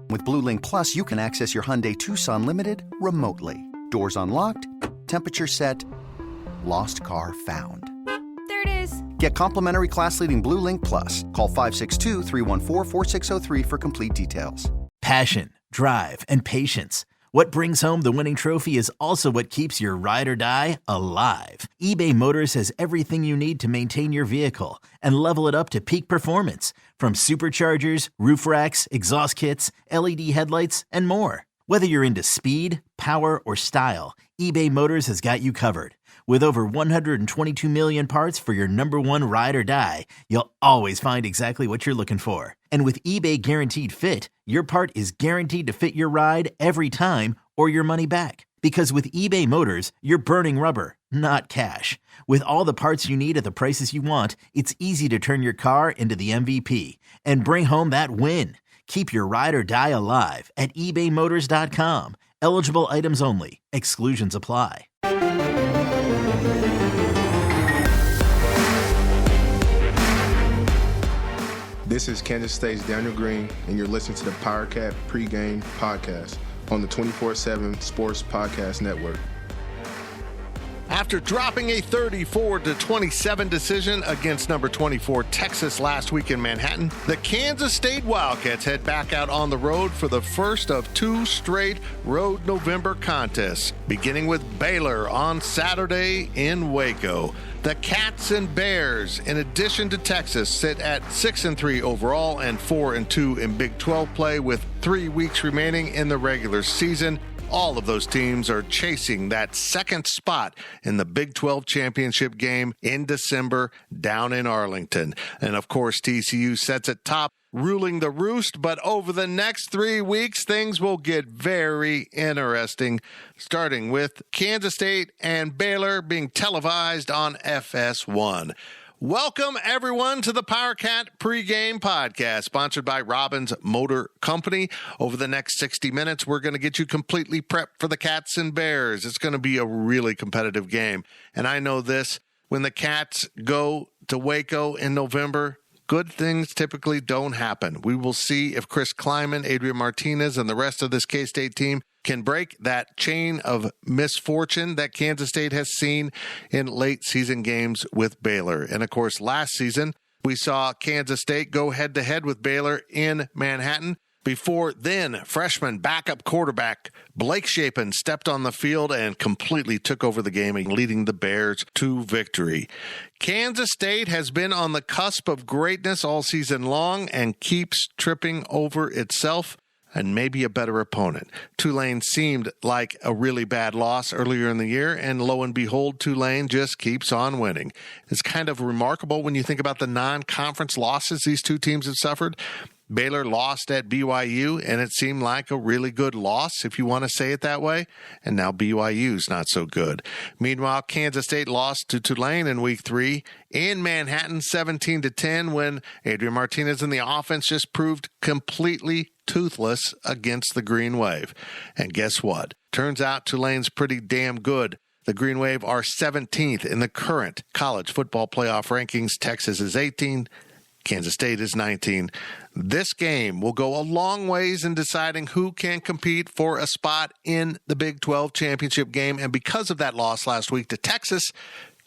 With Blue Link Plus, you can access your Hyundai Tucson Limited remotely. Doors unlocked, temperature set, lost car found. There it is. Get complimentary class-leading Blue Link Plus. Call 562-314-4603 for complete details. Passion, drive, and patience. What brings home the winning trophy is also what keeps your ride or die alive. eBay Motors has everything you need to maintain your vehicle and level it up to peak performance. From superchargers, roof racks, exhaust kits, LED headlights, and more. Whether you're into speed, power, or style, eBay Motors has got you covered. With over 122 million parts for your number one ride or die, you'll always find exactly what you're looking for. And with eBay Guaranteed Fit, your part is guaranteed to fit your ride every time or your money back. Because with eBay Motors, you're burning rubber, not cash. With all the parts you need at the prices you want, it's easy to turn your car into the MVP and bring home that win. Keep your ride or die alive at ebaymotors.com. Eligible items only. Exclusions apply. This is Kansas State's Daniel Green, and you're listening to the PowerCat Pregame Podcast on the 24/7 Sports Podcast Network. After dropping a 34-27 decision against number 24 Texas last week in Manhattan, the Kansas State Wildcats head back out on the road for the first of two straight road November contests, beginning with Baylor on Saturday in Waco. The Cats and Bears, in addition to Texas, sit at 6-3 overall and 4-2 in Big 12 play with 3 weeks remaining in the regular season. All of those teams are chasing that second spot in the Big 12 championship game in December down in Arlington. And of course, TCU sets at top, ruling the roost, but over the next 3 weeks, things will get very interesting, starting with Kansas State and Baylor being televised on FS1. Welcome, everyone, to the PowerCat Pregame Podcast, sponsored by Robbins Motor Company. Over the next 60 minutes, we're going to get you completely prepped for the Cats and Bears. It's going to be a really competitive game. And I know this, when the Cats go to Waco in November, good things typically don't happen. We will see if Chris Kleiman, Adrian Martinez, and the rest of this K-State team can break that chain of misfortune that Kansas State has seen in late season games with Baylor. And of course, last season, we saw Kansas State go head-to-head with Baylor in Manhattan. Before then, freshman backup quarterback Blake Shapen stepped on the field and completely took over the game, leading the Bears to victory. Kansas State has been on the cusp of greatness all season long and keeps tripping over itself and maybe a better opponent. Tulane seemed like a really bad loss earlier in the year, and lo and behold, Tulane just keeps on winning. It's kind of remarkable when you think about the non-conference losses these two teams have suffered. Baylor lost at BYU, and it seemed like a really good loss, if you want to say it that way. And now BYU's not so good. Meanwhile, Kansas State lost to Tulane in Week 3 in Manhattan 17-10 when Adrian Martinez and the offense just proved completely toothless against the Green Wave. And guess what? Turns out Tulane's pretty damn good. The Green Wave are 17th in the current college football playoff rankings. Texas is 18. Kansas State is 19. This game will go a long ways in deciding who can compete for a spot in the Big 12 championship game. And because of that loss last week to Texas,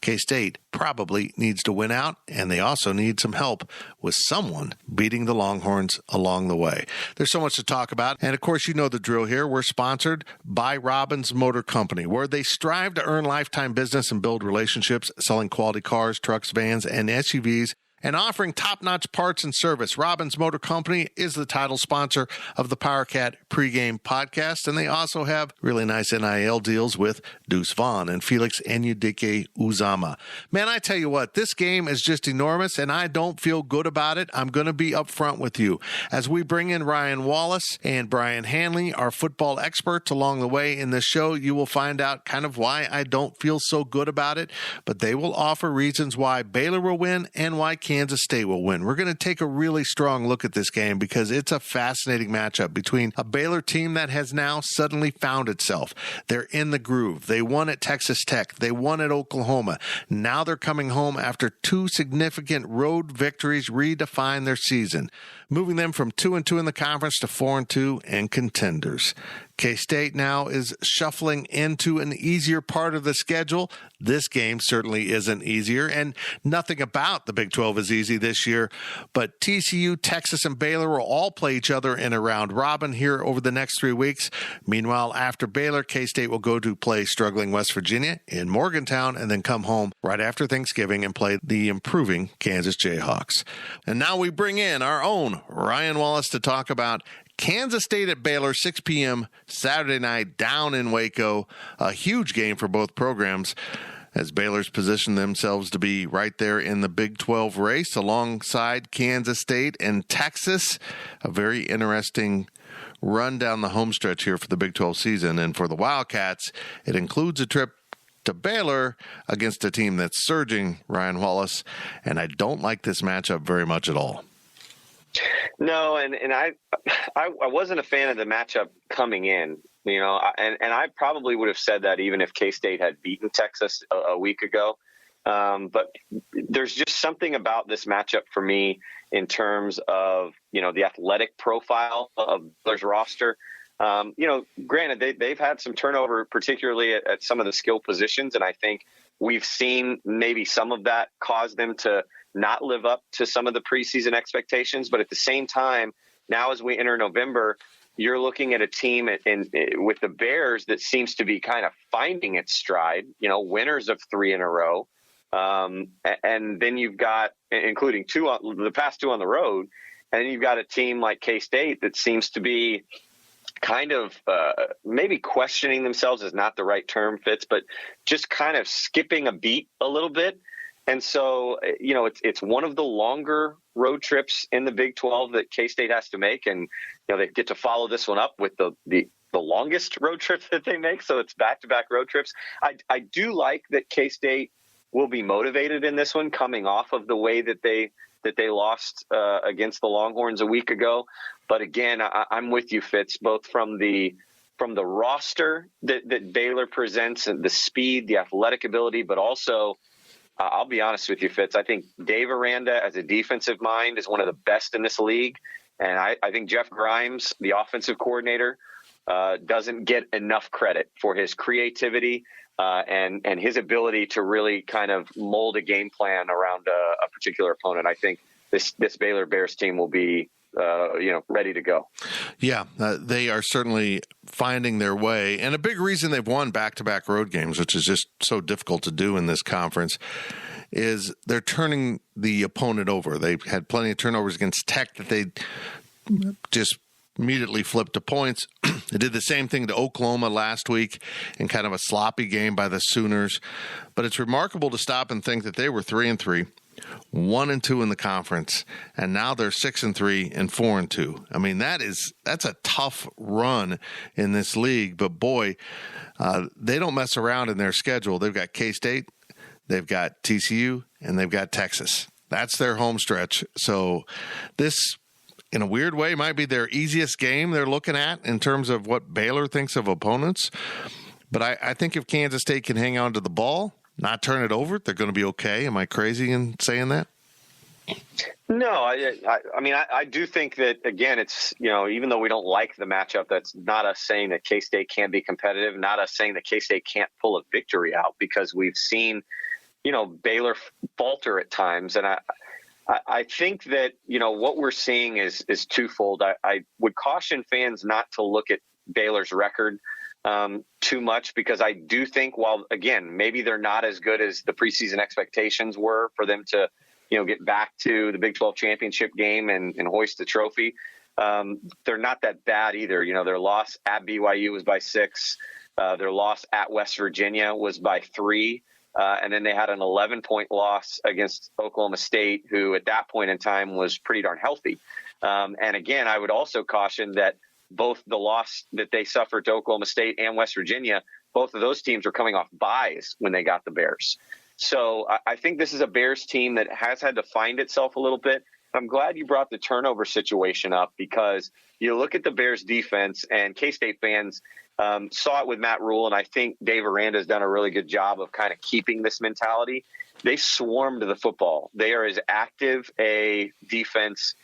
K-State probably needs to win out, and they also need some help with someone beating the Longhorns along the way. There's so much to talk about, and of course, you know the drill here. We're sponsored by Robbins Motor Company, where they strive to earn lifetime business and build relationships, selling quality cars, trucks, vans, and SUVs, and offering top-notch parts and service. Robbins Motor Company is the title sponsor of the PowerCat Pregame Podcast, and they also have really nice NIL deals with Deuce Vaughn and Felix Enudike Uzama. Man, I tell you what, this game is just enormous, and I don't feel good about it. I'm going to be upfront with you. As we bring in Ryan Wallace and Brian Hanley, our football experts, along the way in this show, you will find out kind of why I don't feel so good about it, but they will offer reasons why Baylor will win and why Kansas State will win. We're going to take a really strong look at this game because it's a fascinating matchup between a Baylor team that has now suddenly found itself. They're in the groove. They won at Texas Tech. They won at Oklahoma. Now they're coming home after 2 significant road victories redefine their season, moving them from 2-2 in the conference to 4-2 and contenders. K-State now is shuffling into an easier part of the schedule. This game certainly isn't easier, and nothing about the Big 12 is easy this year. But TCU, Texas, and Baylor will all play each other in a round robin here over the next 3 weeks. Meanwhile, after Baylor, K-State will go to play struggling West Virginia in Morgantown and then come home right after Thanksgiving and play the improving Kansas Jayhawks. And now we bring in our own Ryan Wallace to talk about Kansas State at Baylor, 6 p.m. Saturday night down in Waco. A huge game for both programs as Baylor's positioned themselves to be right there in the Big 12 race alongside Kansas State and Texas. A very interesting run down the home stretch here for the Big 12 season. And for the Wildcats, it includes a trip to Baylor against a team that's surging, Ryan Wallace. And I don't like this matchup very much at all. No, and I wasn't a fan of the matchup coming in, and I probably would have said that even if K-State had beaten Texas a week ago. But there's just something about this matchup for me in terms of, the athletic profile of Baylor's roster. Granted, they've had some turnover, particularly at some of the skill positions, and I think we've seen maybe some of that cause them to not live up to some of the preseason expectations. But at the same time, now as we enter November, you're looking at a team with the Bears that seems to be kind of finding its stride, winners of 3 in a row. And then you've got, including the past 2 on the road, and then you've got a team like K-State that seems to be kind of maybe questioning themselves is not the right term, Fitz, but just kind of skipping a beat a little bit. And so, it's one of the longer road trips in the Big 12 that K-State has to make. And, they get to follow this one up with the longest road trip that they make. So it's back-to-back road trips. I do like that K-State will be motivated in this one coming off of the way that they lost against the Longhorns a week ago. But again, I'm with you, Fitz, both from the roster that Baylor presents and the speed, the athletic ability, but also I'll be honest with you, Fitz. I think Dave Aranda, as a defensive mind, is one of the best in this league. And I think Jeff Grimes, the offensive coordinator, doesn't get enough credit for his creativity and his ability to really kind of mold a game plan around a particular opponent. I think this Baylor Bears team will be ready to go. Yeah, they are certainly finding their way. And a big reason they've won back-to-back road games, which is just so difficult to do in this conference, is they're turning the opponent over. They've had plenty of turnovers against Tech that they just immediately flipped to points. They did the same thing to Oklahoma last week in kind of a sloppy game by the Sooners. But it's remarkable to stop and think that they were 3-3. 1-2 in the conference, and now they're 6-3 and 4-2. I mean, that's a tough run in this league. But boy, they don't mess around in their schedule. They've got K-State, they've got TCU, and they've got Texas. That's their home stretch. So this, in a weird way, might be their easiest game they're looking at in terms of what Baylor thinks of opponents. But I think if Kansas State can hang on to the ball, not turn it over, they're going to be okay. Am I crazy in saying that? No, I mean, I do think that, again, it's, even though we don't like the matchup, that's not us saying that K-State can't be competitive, not us saying that K-State can't pull a victory out, because we've seen, Baylor falter at times. And I think that, what we're seeing is twofold. I would caution fans not to look at Baylor's record too much, because I do think, while, again, maybe they're not as good as the preseason expectations were for them to, get back to the Big 12 championship game and hoist the trophy. They're not that bad either. Their loss at BYU was by 6. Their loss at West Virginia was by 3. And then they had an 11-point loss against Oklahoma State, who at that point in time was pretty darn healthy. And again, I would also caution that both the loss that they suffered to Oklahoma State and West Virginia, both of those teams were coming off byes when they got the Bears. So I think this is a Bears team that has had to find itself a little bit. I'm glad you brought the turnover situation up, because you look at the Bears defense, and K-State fans saw it with Matt Rule, and I think Dave Aranda's done a really good job of kind of keeping this mentality. They swarmed the football. They are as active a defense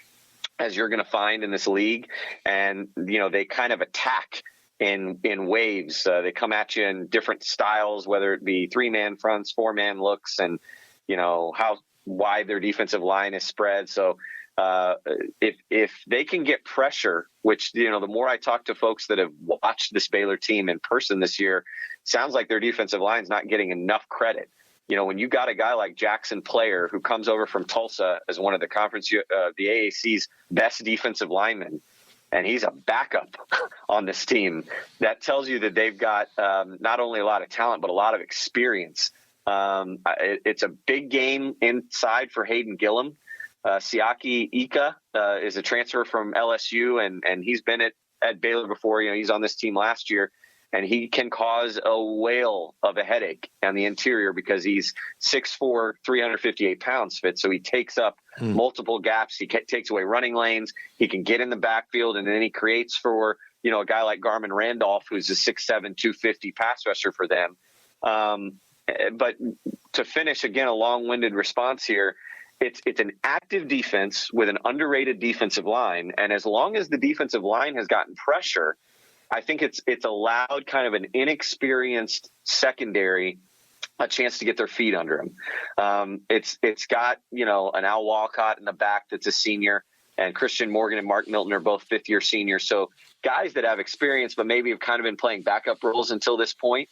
as you're going to find in this league, and they kind of attack in waves. They come at you in different styles, whether it be 3-man fronts, 4-man looks, and how wide their defensive line is spread. So if they can get pressure, which the more I talk to folks that have watched this Baylor team in person this year, sounds like their defensive line's not getting enough credit. When you got a guy like Jackson Player, who comes over from Tulsa as one of the the AAC's best defensive linemen, and he's a backup on this team, that tells you that they've got not only a lot of talent, but a lot of experience. It's a big game inside for Hayden Gillum. Siaki Ika is a transfer from LSU, and he's been at Baylor before. He's on this team last year, and he can cause a whale of a headache on the interior because he's 6'4", 358 pounds fit. So he takes up multiple gaps. He takes away running lanes. He can get in the backfield, and then he creates for, a guy like Garmin Randolph, who's a 6'7", 250 pass rusher for them. But to finish, again, a long-winded response here, it's an active defense with an underrated defensive line. And as long as the defensive line has gotten pressure, I think it's allowed kind of an inexperienced secondary a chance to get their feet under him. It's got, an Al Walcott in the back that's a senior, and Christian Morgan and Mark Milton are both fifth-year seniors. So guys that have experience but maybe have kind of been playing backup roles until this point.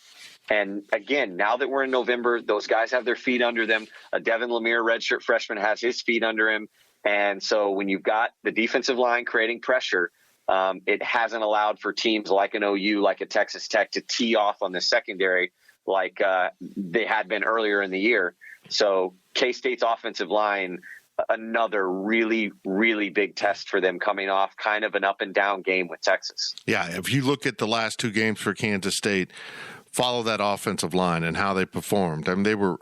And again, now that we're in November, those guys have their feet under them. Devin Lemire, redshirt freshman, has his feet under him. And so when you've got the defensive line creating pressure, it hasn't allowed for teams like an OU, like a Texas Tech, to tee off on the secondary like they had been earlier in the year. So K-State's offensive line, another really, really big test for them coming off kind of an up and down game with Texas. Yeah, if you look at the last two games for Kansas State, follow that offensive line and how they performed. I mean, they were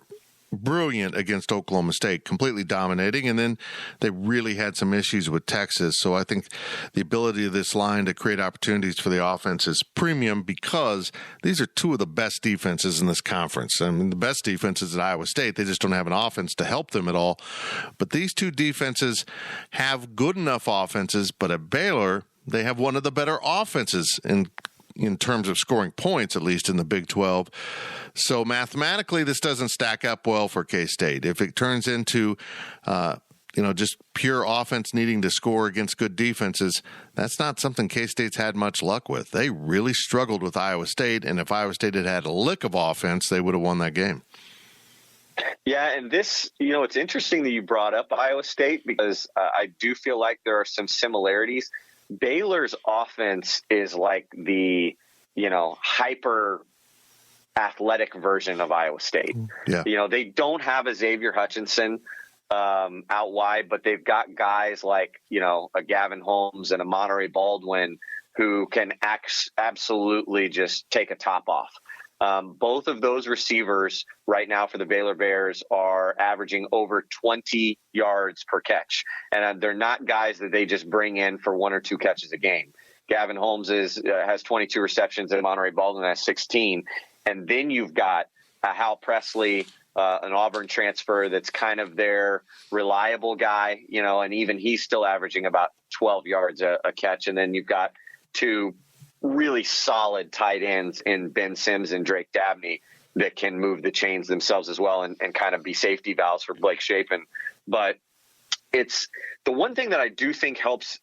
brilliant against Oklahoma State, completely dominating, and then they really had some issues with Texas. So I think the ability of this line to create opportunities for the offense is premium, because these are two of the best defenses in this conference. I mean, the best defenses at Iowa State, they just don't have an offense to help them at all. But these two defenses have good enough offenses, but at Baylor, they have one of the better offenses in terms of scoring points, at least in the Big 12. So mathematically, this doesn't stack up well for K-State. If it turns into, just pure offense needing to score against good defenses, that's not something K-State's had much luck with. They really struggled with Iowa State, and if Iowa State had had a lick of offense, they would have won that game. Yeah, and this, it's interesting that you brought up Iowa State, because I do feel like there are some similarities. Baylor's offense is like the, hyper athletic version of Iowa State. Yeah. They don't have a Xavier Hutchinson out wide, but they've got guys like, a Gavin Holmes and a Monterey Baldwin who can absolutely just take a top off. Both of those receivers right now for the Baylor Bears are averaging over 20 yards per catch. And they're not guys that they just bring in for one or two catches a game. Gavin Holmes has 22 receptions and Monterey Baldwin has 16. And then you've got Hal Presley, an Auburn transfer that's kind of their reliable guy, and even he's still averaging about 12 yards a catch. And then you've got two really solid tight ends in Ben Sims and Drake Dabney that can move the chains themselves as well and kind of be safety valves for Blake Shapen. But it's the one thing that I do think helps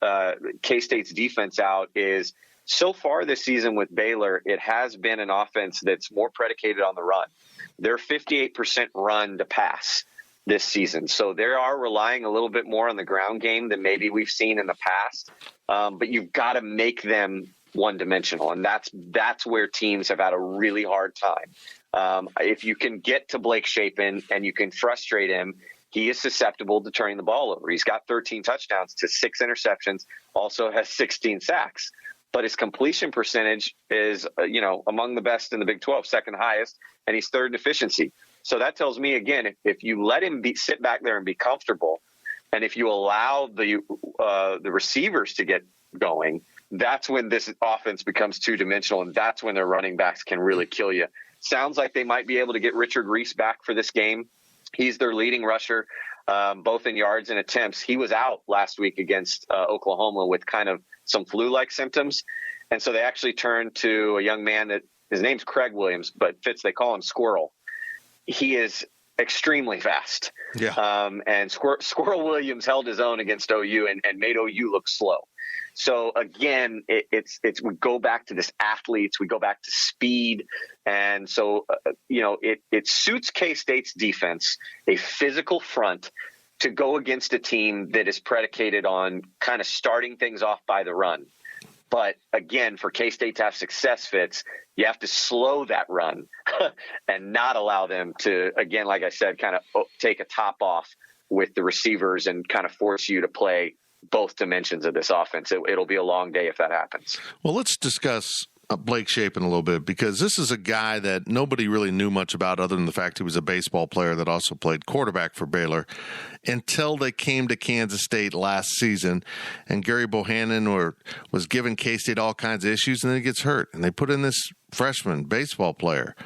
K-State's defense out is so far this season with Baylor, it has been an offense that's more predicated on the run. They're 58% run to pass this season. So they are relying a little bit more on the ground game than maybe we've seen in the past. But you've got to make them one-dimensional, and that's where teams have had a really hard time. If you can get to Blake Shapen and you can frustrate him, he is susceptible to turning the ball over. He's got 13 touchdowns to 6 interceptions, also has 16 sacks. But his completion percentage is, among the best in the Big 12, second highest, and he's third in efficiency. So that tells me, again, if you let him sit back there and be comfortable, and if you allow the receivers to get going, that's when this offense becomes two-dimensional, and that's when their running backs can really kill you. Sounds like they might be able to get Richard Reese back for this game. He's their leading rusher, both in yards and attempts. He was out last week against Oklahoma with kind of some flu-like symptoms. And so they actually turned to a young man that his name's Craig Williams, but they call him Squirrel. He is extremely fast. Yeah. And Squirrel Williams held his own against OU and made OU look slow. So again, it's we go back to this athletes, we go back to speed. And so, it suits K-State's defense, a physical front, to go against a team that is predicated on kind of starting things off by the run. But again, for K-State to have success, Fitz, you have to slow that run and not allow them to, again, like I said, kind of take a top off with the receivers and kind of force you to play both dimensions of this offense. It'll be a long day if that happens. Well, let's discuss Blake Shapen a little bit, because this is a guy that nobody really knew much about other than the fact he was a baseball player that also played quarterback for Baylor until they came to Kansas State last season, and Gary Bohannon was giving K-State all kinds of issues, and then he gets hurt, and they put in this freshman baseball player.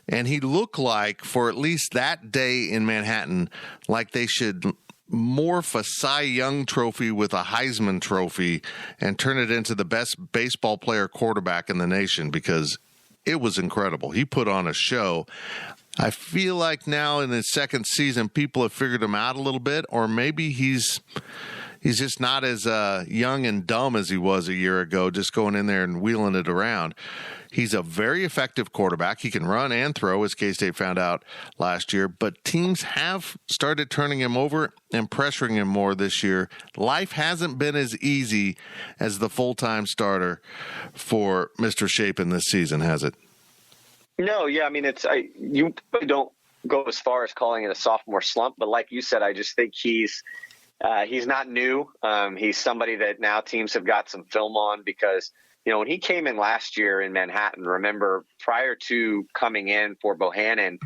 And he looked like, for at least that day in Manhattan, like they should morph a Cy Young trophy with a Heisman trophy and turn it into the best baseball player quarterback in the nation, because it was incredible. He put on a show. I feel like now in his second season, people have figured him out a little bit, or maybe he's just not as young and dumb as he was a year ago, just going in there and wheeling it around. He's a very effective quarterback. He can run and throw, as K-State found out last year, but teams have started turning him over and pressuring him more this year. Life hasn't been as easy as the full-time starter for Mr. Shapen this season, has it? No, yeah, I mean, you don't go as far as calling it a sophomore slump, but like you said, I just think he's not new. He's somebody that now teams have got some film on, because when he came in last year in Manhattan, remember, prior to coming in for Bohannon,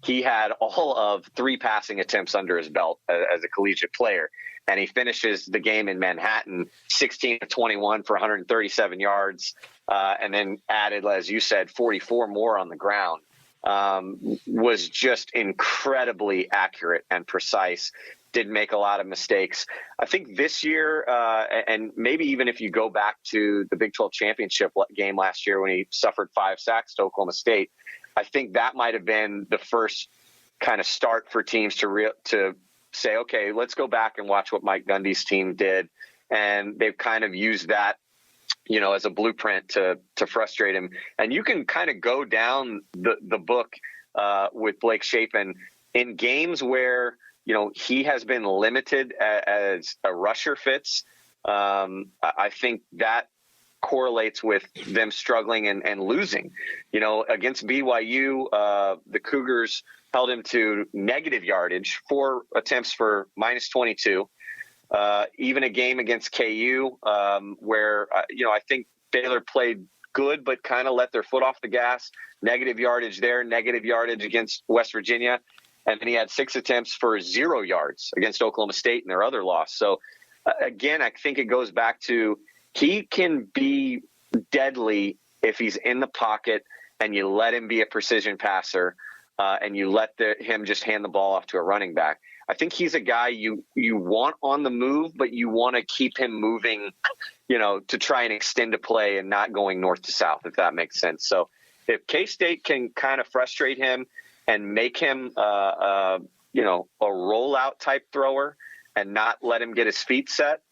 he had all of 3 passing attempts under his belt as a collegiate player. And he finishes the game in Manhattan 16-21 for 137 yards, and then added, as you said, 44 more on the ground. Was just incredibly accurate and precise. Didn't make a lot of mistakes. I think this year, and maybe even if you go back to the Big 12 championship game last year when he suffered 5 sacks to Oklahoma State, I think that might have been the first kind of start for teams to say, okay, let's go back and watch what Mike Gundy's team did. And they've kind of used that, as a blueprint to frustrate him. And you can kind of go down the book with Blake Shapen in games where, he has been limited as a rusher, Fitz. I think that correlates with them struggling and losing. Against BYU, the Cougars held him to negative yardage, 4 attempts for -22. Even a game against KU where, I think Baylor played good but kind of let their foot off the gas. Negative yardage there, negative yardage against West Virginia. And then he had 6 attempts for 0 yards against Oklahoma State in their other loss. So, again, I think it goes back to he can be deadly if he's in the pocket and you let him be a precision passer and you let him just hand the ball off to a running back. I think he's a guy you want on the move, but you want to keep him moving, to try and extend a play and not going north to south, if that makes sense. So if K-State can kind of frustrate him and make him, a rollout type thrower and not let him get his feet set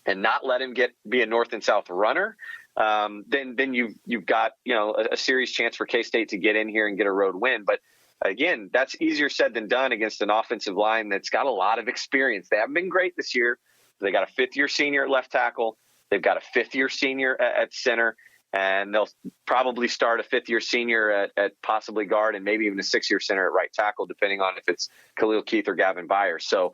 and not let him be a north and south runner, then you've got, a serious chance for K-State to get in here and get a road win. But again, that's easier said than done against an offensive line that's got a lot of experience. They haven't been great this year. They got a 5th-year senior at left tackle. They've got a 5th-year senior at center. And they'll probably start a 5th-year senior at possibly guard and maybe even a 6th-year center at right tackle, depending on if it's Khalil Keith or Gavin Byers. So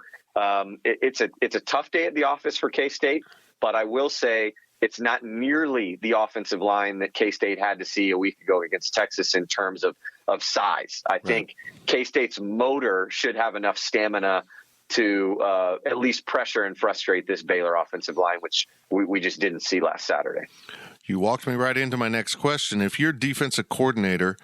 it's a tough day at the office for K-State, but I will say it's not nearly the offensive line that K-State had to see a week ago against Texas in terms of size. I think K-State's motor should have enough stamina to at least pressure and frustrate this Baylor offensive line, which we just didn't see last Saturday. You walked me right into my next question. If you're defensive coordinator,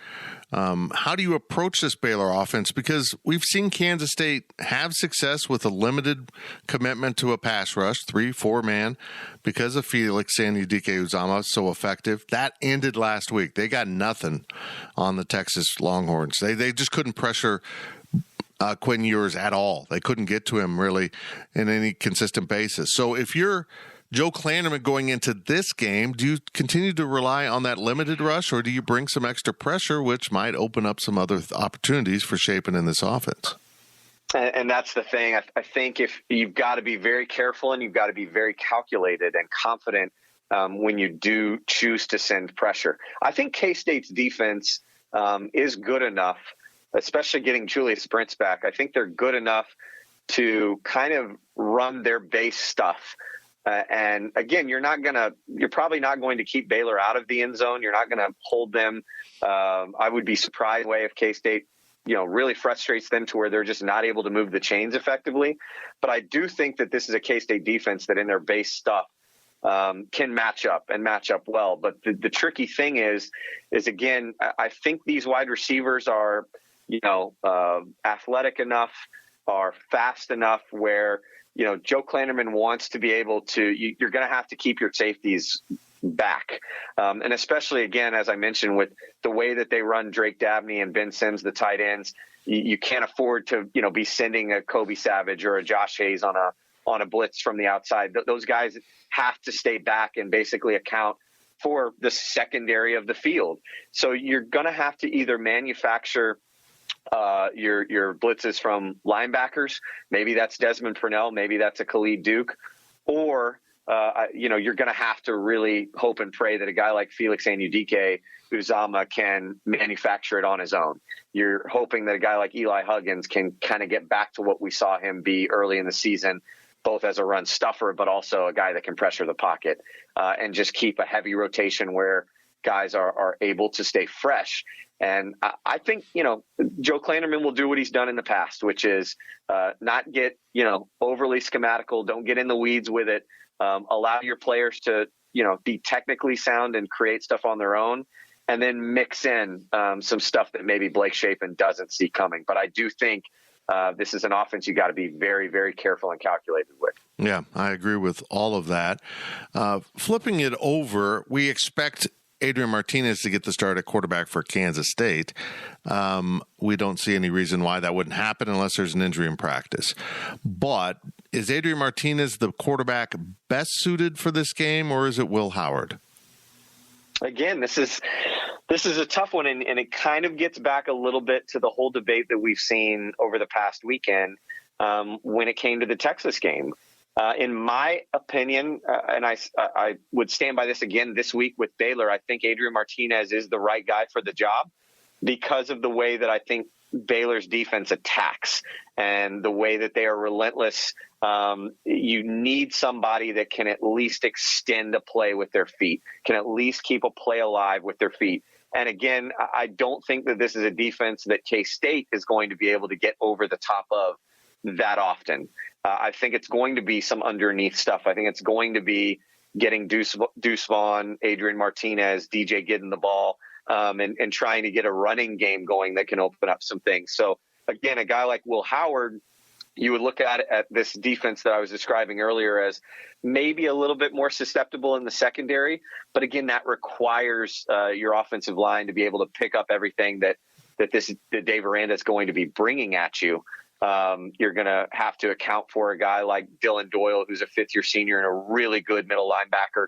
how do you approach this Baylor offense? Because we've seen Kansas State have success with a limited commitment to a pass rush, 3-4 man, because of Felix Anudike-Uzomah so effective. That ended last week. They got nothing on the Texas Longhorns. They just couldn't pressure Quinn Ewers at all. They couldn't get to him really in any consistent basis. So if you're Joe Klanderman going into this game, do you continue to rely on that limited rush, or do you bring some extra pressure, which might open up some other opportunities for shaping in this offense? And that's the thing. I think if you've got to be very careful and you've got to be very calculated and confident when you do choose to send pressure. I think K-State's defense is good enough, especially getting Julius Brents back. I think they're good enough to kind of run their base stuff. And again, you're probably not going to keep Baylor out of the end zone. You're not going to hold them. I would be surprised if K-State, really frustrates them to where they're just not able to move the chains effectively. But I do think that this is a K-State defense that in their base stuff can match up well. But the tricky thing is again, I think these wide receivers are, athletic enough, are fast enough where, Joe Klanderman wants to be able to, you're going to have to keep your safeties back. And especially, again, as I mentioned, with the way that they run Drake Dabney and Ben Sims, the tight ends, you can't afford to, be sending a Kobe Savage or a Josh Hayes on a blitz from the outside. Those guys have to stay back and basically account for the secondary of the field. So you're going to have to either manufacture your blitzes from linebackers. Maybe that's Desmond Purnell. Maybe that's a Khalid Duke. Or, you're going to have to really hope and pray that a guy like Felix Anudike-Uzomah can manufacture it on his own. You're hoping that a guy like Eli Huggins can kind of get back to what we saw him be early in the season, both as a run stuffer, but also a guy that can pressure the pocket and just keep a heavy rotation where guys are able to stay fresh. And I think, Joe Klanderman will do what he's done in the past, which is not get, overly schematical. Don't get in the weeds with it. Allow your players to, be technically sound and create stuff on their own, and then mix in some stuff that maybe Blake Shapen doesn't see coming. But I do think this is an offense you got to be very, very careful and calculated with. Yeah, I agree with all of that. Flipping it over, we expect Adrian Martinez to get the start at quarterback for Kansas State. We don't see any reason why that wouldn't happen unless there's an injury in practice. But is Adrian Martinez the quarterback best suited for this game, or is it Will Howard? Again, this is a tough one, and it kind of gets back a little bit to the whole debate that we've seen over the past weekend when it came to the Texas game. In my opinion, and I would stand by this again this week with Baylor, I think Adrian Martinez is the right guy for the job because of the way that I think Baylor's defense attacks and the way that they are relentless. You need somebody that can at least extend a play with their feet, can at least keep a play alive with their feet. And again, I don't think that this is a defense that K-State is going to be able to get over the top of that often. I think it's going to be some underneath stuff. I think it's going to be getting Deuce Vaughn, Adrian Martinez, DJ getting the ball, and trying to get a running game going that can open up some things. So, again, a guy like Will Howard, you would look at this defense that I was describing earlier as maybe a little bit more susceptible in the secondary. But, again, that requires your offensive line to be able to pick up everything that Dave Aranda is going to be bringing at you. You're going to have to account for a guy like Dylan Doyle, who's a fifth-year senior and a really good middle linebacker.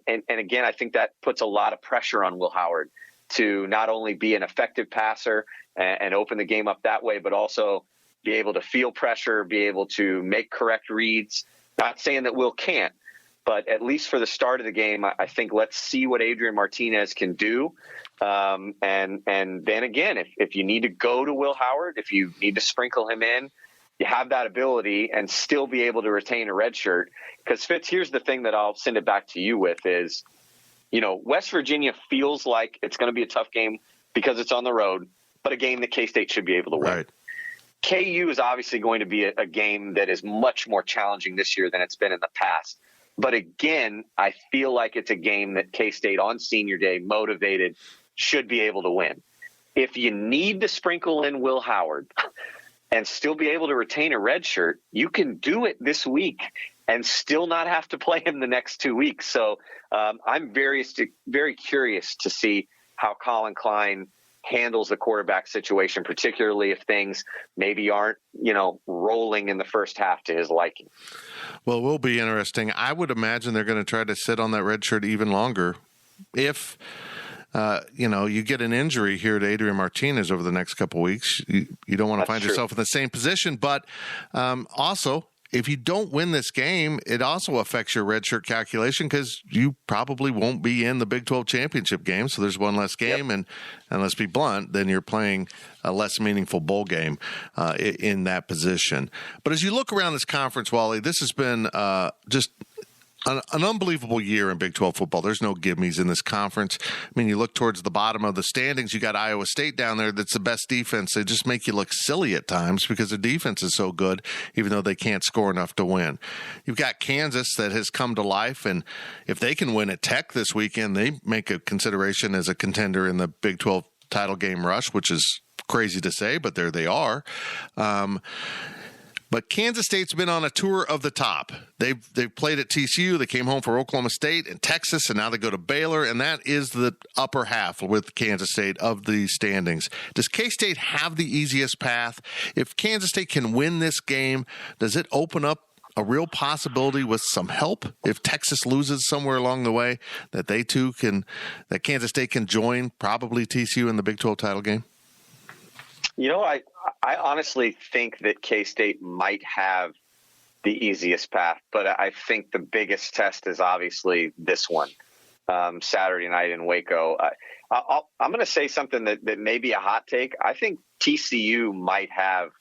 And again, I think that puts a lot of pressure on Will Howard to not only be an effective passer and open the game up that way, but also be able to feel pressure, be able to make correct reads. Not saying that Will can't, but at least for the start of the game, I think let's see what Adrian Martinez can do. And then again, if you need to go to Will Howard, if you need to sprinkle him in, you have that ability and still be able to retain a red shirt. Because Fitz, here's the thing that I'll send it back to you with is, West Virginia feels like it's going to be a tough game because it's on the road, but a game that K-State should be able to win. Right. KU is obviously going to be a game that is much more challenging this year than it's been in the past. But again, I feel like it's a game that K-State on senior day, motivated, should be able to win. If you need to sprinkle in Will Howard and still be able to retain a red shirt, you can do it this week and still not have to play him the next 2 weeks. So I'm very curious to see how Colin Klein handles the quarterback situation, particularly if things maybe aren't, rolling in the first half to his liking. Well, it will be interesting. I would imagine they're going to try to sit on that red shirt even longer. If, you get an injury here to Adrian Martinez over the next couple of weeks, you don't want to find yourself in the same position. But also, if you don't win this game, it also affects your redshirt calculation because you probably won't be in the Big 12 championship game. So there's one less game, and let's be blunt, then you're playing a less meaningful bowl game in that position. But as you look around this conference, Wally, this has been just an unbelievable year in Big 12 football. There's no gimmies in this conference. I mean, you look towards the bottom of the standings, you got Iowa State down there that's the best defense. They just make you look silly at times because the defense is so good, even though they can't score enough to win. You've got Kansas that has come to life, and if they can win at Tech this weekend, they make a consideration as a contender in the Big 12 title game rush, which is crazy to say, but there they are. But Kansas State's been on a tour of the top. They've played at TCU. They came home for Oklahoma State and Texas, and now they go to Baylor, and that is the upper half with Kansas State of the standings. Does K-State have the easiest path? If Kansas State can win this game, does it open up a real possibility with some help if Texas loses somewhere along the way that that Kansas State can join probably TCU in the Big 12 title game? I honestly think that K-State might have the easiest path, but I think the biggest test is obviously this one, Saturday night in Waco. I'm going to say something that may be a hot take. I think TCU might have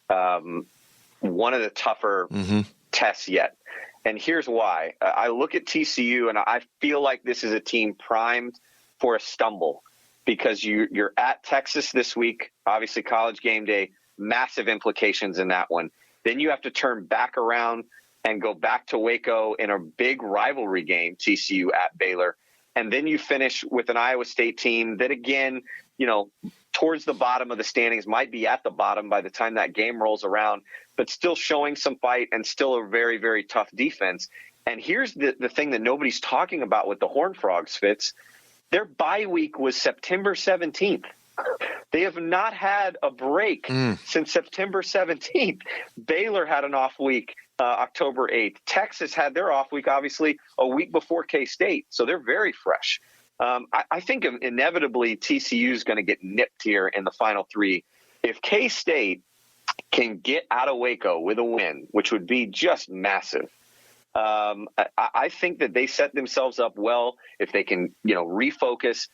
one of the tougher tests yet. And here's why. I look at TCU and I feel like this is a team primed for a stumble. Because you're at Texas this week, obviously College game day, massive implications in that one. Then you have to turn back around and go back to Waco in a big rivalry game, TCU at Baylor. And then you finish with an Iowa State team that, again, towards the bottom of the standings, might be at the bottom by the time that game rolls around, but still showing some fight and still a very, very tough defense. And here's the thing that nobody's talking about with the Horned Frogs, Fitz. Their bye week was September 17th. They have not had a break since September 17th. Baylor had an off week October 8th. Texas had their off week, obviously, a week before K-State. So they're very fresh. I think inevitably TCU is going to get nipped here in the final three. If K-State can get out of Waco with a win, which would be just massive, I think that they set themselves up well if they can, refocus,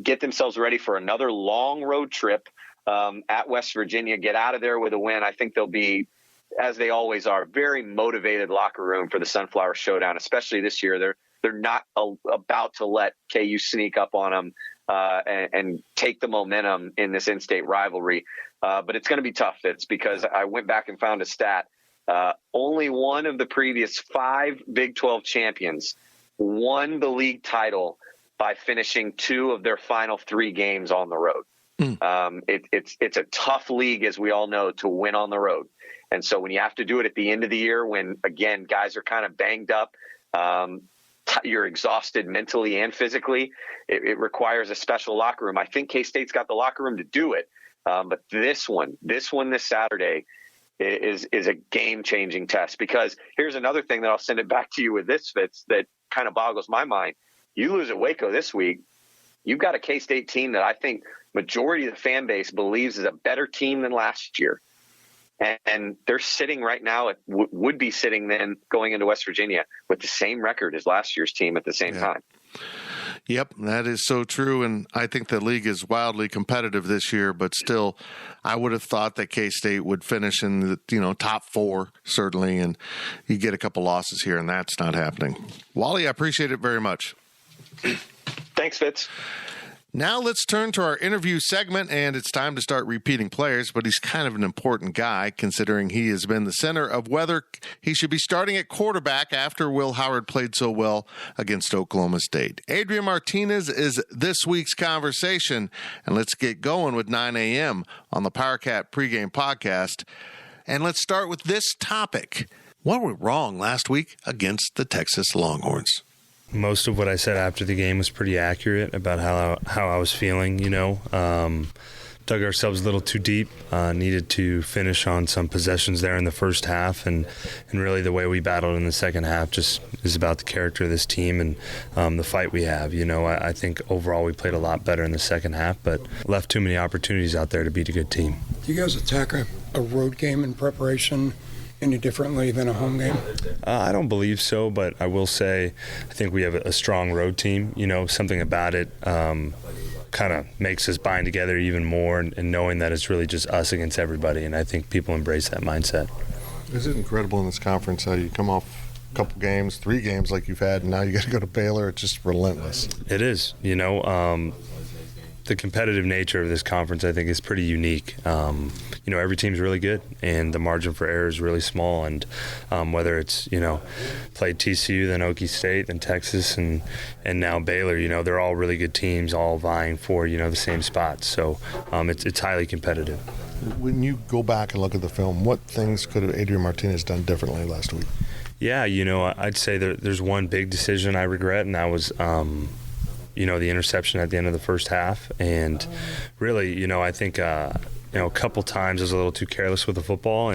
get themselves ready for another long road trip at West Virginia, get out of there with a win. I think they'll be, as they always are, very motivated locker room for the Sunflower Showdown, especially this year. They're not about to let KU sneak up on them and take the momentum in this in-state rivalry. But it's going to be tough, Fitz, because I went back and found a stat. Only one of the previous 5 Big 12 champions won the league title by finishing 2 of their final 3 games on the road. It's a tough league, as we all know, to win on the road. And so when you have to do it at the end of the year, when, again, guys are kind of banged up, you're exhausted mentally and physically, it requires a special locker room. I think K-State's got the locker room to do it. But this one this Saturday is a game-changing test, because here's another thing that I'll send it back to you with this, Fitz, that kind of boggles my mind. You lose at Waco this week, you've got a K-State team that I think majority of the fan base believes is a better team than last year. And they're sitting right now, would be sitting then going into West Virginia with the same record as last year's team at the same time. Yep, that is so true, and I think the league is wildly competitive this year, but still, I would have thought that K-State would finish in the top 4, certainly, and you get a couple losses here, and that's not happening. Wally, I appreciate it very much. Thanks, Fitz. Now let's turn to our interview segment, and it's time to start repeating players, but he's kind of an important guy considering he has been the center of whether he should be starting at quarterback after Will Howard played so well against Oklahoma State. Adrian Martinez is this week's conversation, and let's get going with 9 a.m. on the PowerCat Pregame Podcast. And let's start with this topic. What went wrong last week against the Texas Longhorns? Most of what I said after the game was pretty accurate about how I was feeling, Dug ourselves a little too deep, needed to finish on some possessions there in the first half, and really the way we battled in the second half just is about the character of this team and the fight we have. I think overall we played a lot better in the second half, but left too many opportunities out there to beat a good team. Do you guys attack a road game in preparation any differently than a home game? I don't believe so, but I will say I think we have a strong road team. Something about it kind of makes us bind together even more, and knowing that it's really just us against everybody, and I think people embrace that mindset. Is it incredible in this conference how you come off a couple games, 3 games like you've had, and now you got to go to Baylor? It's just relentless. It is. The competitive nature of this conference, I think, is pretty unique. Every team's really good, and the margin for error is really small. And whether it's, played TCU, then Okie State, then Texas, and now Baylor, they're all really good teams, all vying for, the same spots. So it's highly competitive. When you go back and look at the film, what things could have Adrian Martinez done differently last week? Yeah, I'd say there's one big decision I regret, and that was the interception at the end of the first half. And really, I think, a couple times I was a little too careless with the football,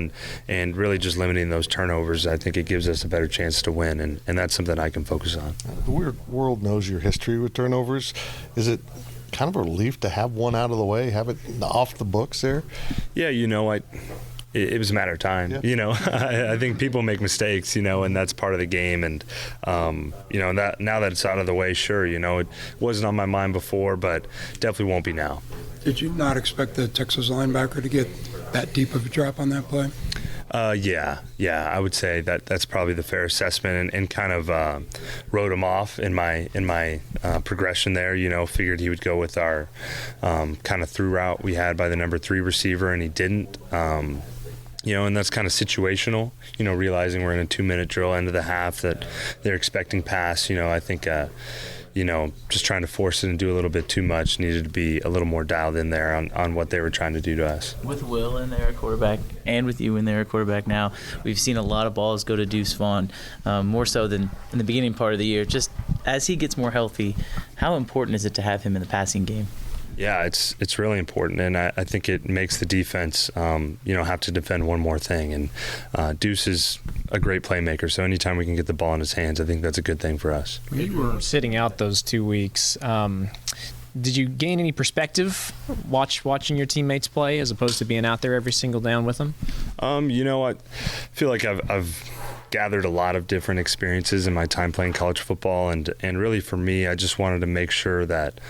and really just limiting those turnovers. I think it gives us a better chance to win, and that's something I can focus on. The world knows your history with turnovers. Is it kind of a relief to have one out of the way, have it off the books there? Yeah, it was a matter of time. Yeah. I think people make mistakes, and that's part of the game. And, that now that it's out of the way, sure, it wasn't on my mind before, but definitely won't be now. Did you not expect the Texas linebacker to get that deep of a drop on that play? Yeah, I would say that's probably the fair assessment, and kind of wrote him off in my progression there. Figured he would go with our kind of through route we had by the number 3 receiver, and he didn't. And that's kind of situational, realizing we're in a 2-minute drill end of the half that they're expecting pass. I think, just trying to force it and do a little bit too much, needed to be a little more dialed in there on what they were trying to do to us. With Will in there at quarterback and with you in there at quarterback now, we've seen a lot of balls go to Deuce Vaughn, more so than in the beginning part of the year. Just as he gets more healthy, how important is it to have him in the passing game? Yeah, it's really important, and I think it makes the defense, have to defend one more thing. And Deuce is a great playmaker, so anytime we can get the ball in his hands, I think that's a good thing for us. You were sitting out those 2 weeks. Did you gain any perspective watching your teammates play as opposed to being out there every single down with them? I feel like I've gathered a lot of different experiences in my time playing college football, and really for me, I just wanted to make sure that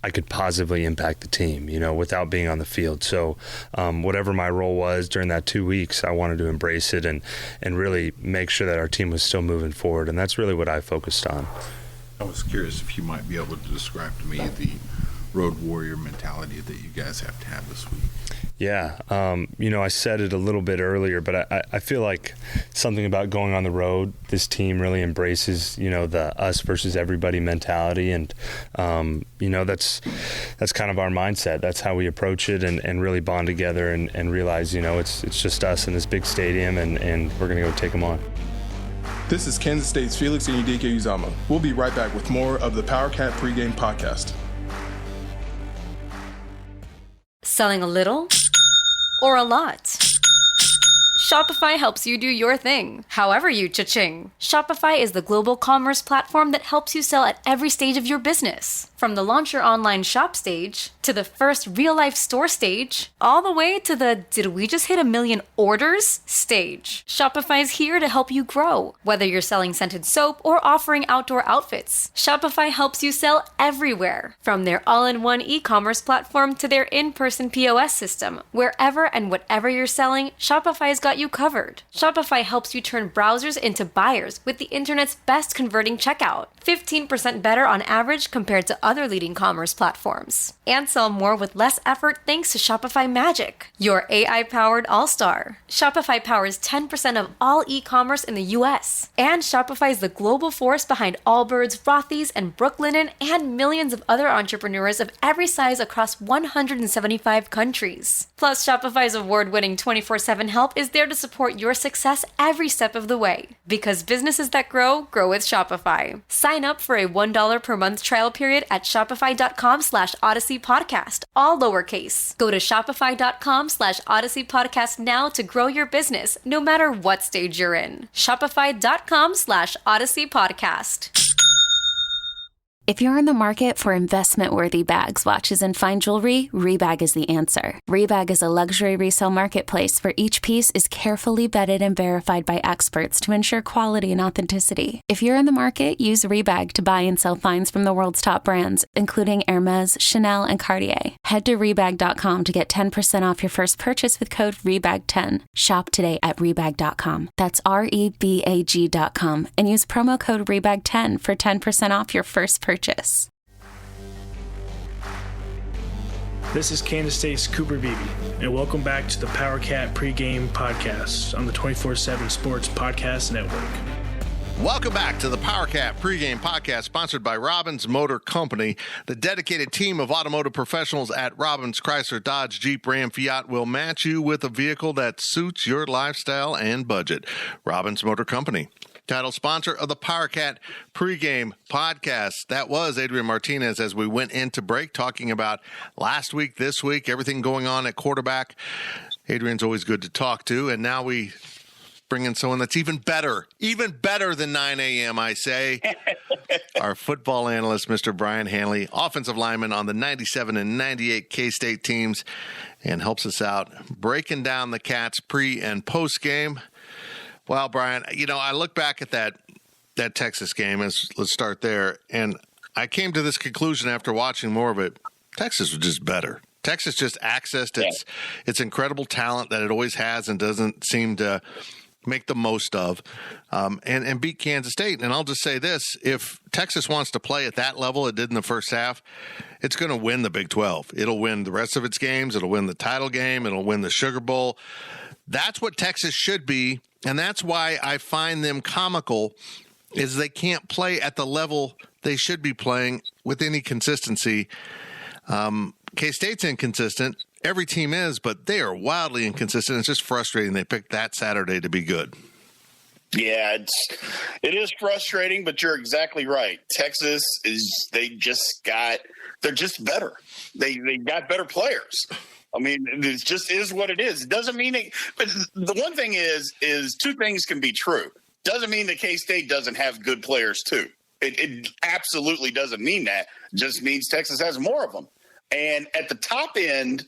I could positively impact the team, without being on the field. So whatever my role was during that 2 weeks, I wanted to embrace it and really make sure that our team was still moving forward. And that's really what I focused on. I was curious if you might be able to describe to me the road warrior mentality that you guys have to have this week. Yeah, I said it a little bit earlier, but I feel like something about going on the road, this team really embraces, the us versus everybody mentality, and that's kind of our mindset. That's how we approach it, and really bond together and realize, it's just us in this big stadium, and we're gonna go take them on. This is Kansas State's Felix Enrique Uzama. We'll be right back with more of the PowerCat Pregame Podcast. Selling a little or a lot? Shopify helps you do your thing, however you cha-ching. Shopify is the global commerce platform that helps you sell at every stage of your business. From the launch your online shop stage, to the first real-life store stage, all the way to the did we just hit 1 million orders stage. Shopify is here to help you grow. Whether you're selling scented soap or offering outdoor outfits, Shopify helps you sell everywhere. From their all-in-one e-commerce platform to their in-person POS system, wherever and whatever you're selling, Shopify's got you covered. Shopify helps you turn browsers into buyers with the internet's best converting checkout, 15% better on average compared to other leading commerce platforms. And sell more with less effort thanks to Shopify Magic, your AI-powered all-star. Shopify powers 10% of all e-commerce in the US. And Shopify is the global force behind Allbirds, Rothy's, and Brooklinen, and millions of other entrepreneurs of every size across 175 countries. Plus, Shopify's award-winning 24/7 help is there to support your success every step of the way. Because businesses that grow, grow with Shopify. Sign up for a $1 per month trial period at shopify.com/Odyssey Podcast, all lowercase. Go to shopify.com/Odyssey Podcast now to grow your business, no matter what stage you're in. Shopify.com/Odyssey Podcast. If you're in the market for investment-worthy bags, watches, and fine jewelry, Rebag is the answer. Rebag is a luxury resale marketplace where each piece is carefully vetted and verified by experts to ensure quality and authenticity. If you're in the market, use Rebag to buy and sell finds from the world's top brands, including Hermes, Chanel, and Cartier. Head to Rebag.com to get 10% off your first purchase with code REBAG10. Shop today at Rebag.com. That's REBAG.com. And use promo code REBAG10 for 10% off your first purchase. This is Kansas State's Cooper Beebe, and welcome back to the PowerCat Pregame Podcast on the 24/7 Sports Podcast Network. Welcome back to the PowerCat Pregame Podcast, sponsored by Robbins Motor Company. The dedicated team of automotive professionals at Robbins Chrysler, Dodge, Jeep, Ram, Fiat will match you with a vehicle that suits your lifestyle and budget. Robbins Motor Company. Title sponsor of the PowerCat Pregame Podcast. That was Adrian Martinez as we went into break talking about last week, this week, everything going on at quarterback. Adrian's always good to talk to, and now we bring in someone that's even better than 9 a.m., I say. Our football analyst, Mr. Brian Hanley, offensive lineman on the 97 and 98 K-State teams, and helps us out breaking down the Cats pre- and post-game. Well, Brian, I look back at that Texas game. Let's start there. And I came to this conclusion after watching more of it. Texas was just better. Texas just accessed its incredible talent that it always has and doesn't seem to make the most of, and beat Kansas State. And I'll just say this. If Texas wants to play at that level it did in the first half, it's going to win the Big 12. It'll win the rest of its games. It'll win the title game. It'll win the Sugar Bowl. That's what Texas should be. And that's why I find them comical, is they can't play at the level they should be playing with any consistency. K-State's inconsistent. Every team is, but they are wildly inconsistent. It's just frustrating they picked that Saturday to be good. Yeah, it is frustrating, but you're exactly right. Texas they're just better. They got better players. I mean, it just is what it is. It doesn't mean it, but the one thing is two things can be true. Doesn't mean that K-State doesn't have good players too. It absolutely doesn't mean that. It just means Texas has more of them. And at the top end,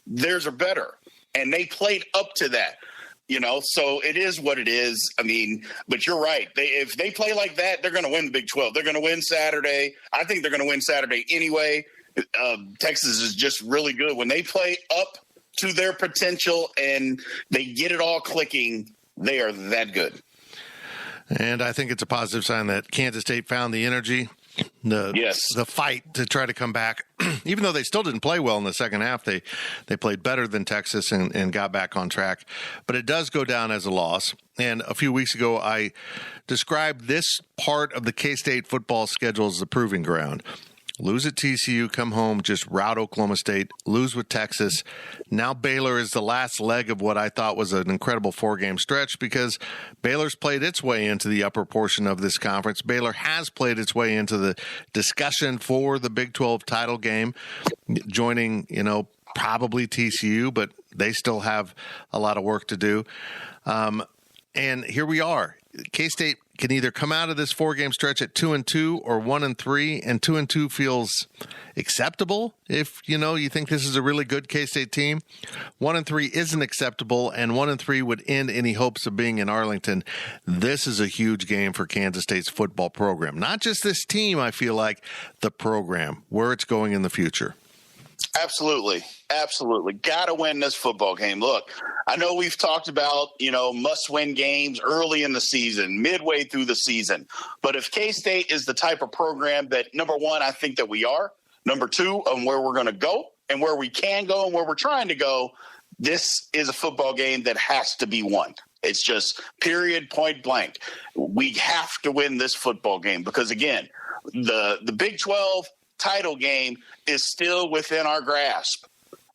theirs are better. And they played up to that, so it is what it is. I mean, but you're right. If they play like that, they're going to win the Big 12. They're going to win Saturday. I think they're going to win Saturday anyway. Texas is just really good. When they play up to their potential and they get it all clicking, they are that good. And I think it's a positive sign that Kansas State found the energy, the fight to try to come back. Even though they still didn't play well in the second half, they played better than Texas and got back on track. But it does go down as a loss. And a few weeks ago, I described this part of the K-State football schedule as the proving ground. Lose at TCU, come home, just rout Oklahoma State, lose with Texas. Now Baylor is the last leg of what I thought was an incredible 4-game stretch, because Baylor's played its way into the upper portion of this conference. Baylor has played its way into the discussion for the Big 12 title game, joining, probably TCU, but they still have a lot of work to do. And here we are. K-State can either come out of this 4-game stretch at 2-2 or 1-3, and 2-2 feels acceptable if you think this is a really good K-State team. 1-3 isn't acceptable, and 1-3 would end any hopes of being in Arlington. This is a huge game for Kansas State's football program. Not just this team, I feel like, the program, where it's going in the future. Absolutely. Absolutely. Got to win this football game. Look, I know we've talked about, must-win games early in the season, midway through the season. But if K-State is the type of program that, number one, I think that we are, number two, on where we're going to go and where we can go and where we're trying to go, this is a football game that has to be won. It's just period, point blank. We have to win this football game because, again, the Big 12 title game is still within our grasp.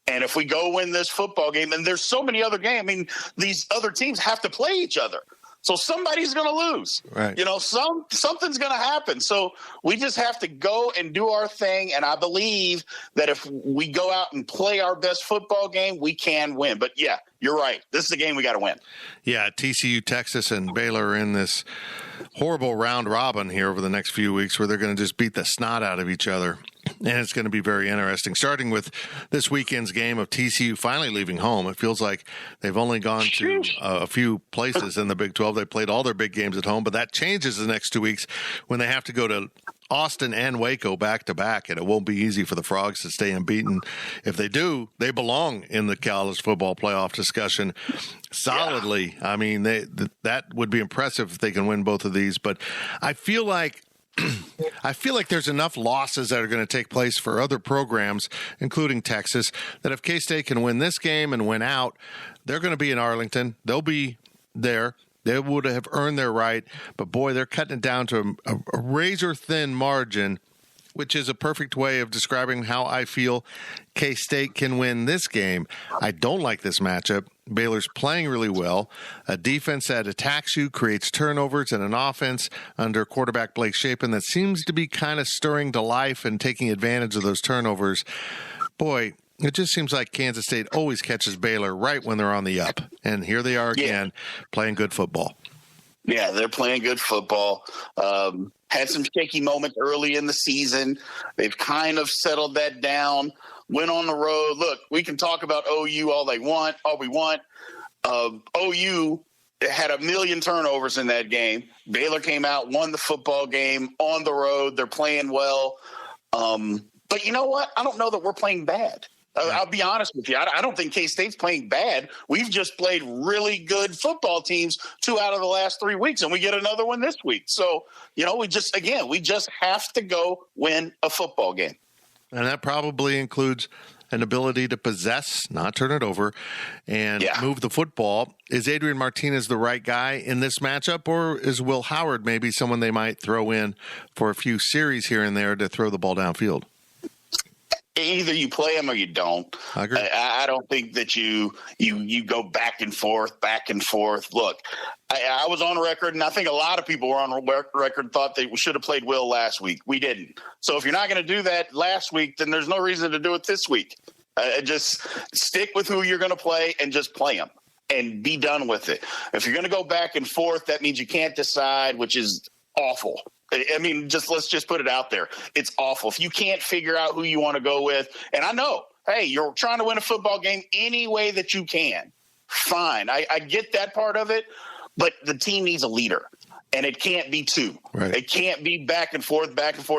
And if we go win this football game, and there's so many other games, these other teams have to play each other. So somebody's going to lose. Right. Something's going to happen. So we just have to go and do our thing. And I believe that if we go out and play our best football game, we can win. But, yeah, you're right. This is a game we got to win. Yeah, TCU, Texas, and Baylor are in this horrible round robin here over the next few weeks where they're going to just beat the snot out of each other. And it's going to be very interesting, starting with this weekend's game of TCU finally leaving home. It feels like they've only gone to a few places in the Big 12. They played all their big games at home, but that changes the next 2 weeks when they have to go to Austin and Waco back-to-back, and it won't be easy for the Frogs to stay unbeaten. If they do, they belong in the college football playoff discussion solidly. Yeah. That would be impressive if they can win both of these, but I feel like there's enough losses that are going to take place for other programs, including Texas, that if K-State can win this game and win out, they're going to be in Arlington. They'll be there. They would have earned their right, but boy, they're cutting it down to a razor-thin margin, which is a perfect way of describing how I feel K-State can win this game. I don't like this matchup. Baylor's playing really well. A defense that attacks you, creates turnovers, and an offense under quarterback Blake Shapen that seems to be kind of stirring to life and taking advantage of those turnovers. Boy, it just seems like Kansas State always catches Baylor right when they're on the up. And here they are again, playing good football. Yeah, they're playing good football. Had some shaky moments early in the season. They've kind of settled that down. Went on the road. Look, we can talk about OU all we want. OU had a million turnovers in that game. Baylor came out, won the football game on the road. They're playing well. But you know what? I don't know that we're playing bad. I'll be honest with you. I don't think K-State's playing bad. We've just played really good football teams 2 out of the last 3 weeks, and we get another one this week. So, we just have to go win a football game. And that probably includes an ability to possess, not turn it over, and move the football. Is Adrian Martinez the right guy in this matchup, or is Will Howard maybe someone they might throw in for a few series here and there to throw the ball downfield? Either you play them or you don't. I agree. I don't think that you go back and forth. Look, I was on record, and I think a lot of people were on record thought they should have played Will last week. We didn't. So if you're not going to do that last week, then there's no reason to do it this week. Just stick with who you're going to play and just play them and be done with it. If you're going to go back and forth, that means you can't decide, which is awful. Let's just put it out there. It's awful. If you can't figure out who you want to go with, and I know, hey, you're trying to win a football game any way that you can. Fine. I get that part of it, but the team needs a leader, and it can't be two. Right. It can't be back and forth.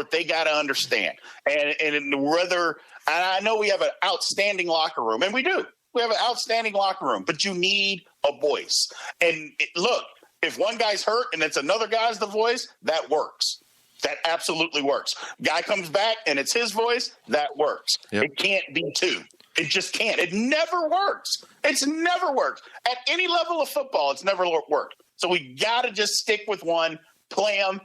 They got to understand. And whether – I know we have an outstanding locker room, and we do. We have an outstanding locker room, but you need a voice. And look – if one guy's hurt and it's another guy's the voice, that works. That absolutely works. Guy comes back and it's his voice, that works. Yep. It can't be two. It just can't. It never works. It's never worked. At any level of football, it's never worked. So we got to just stick with one, play them,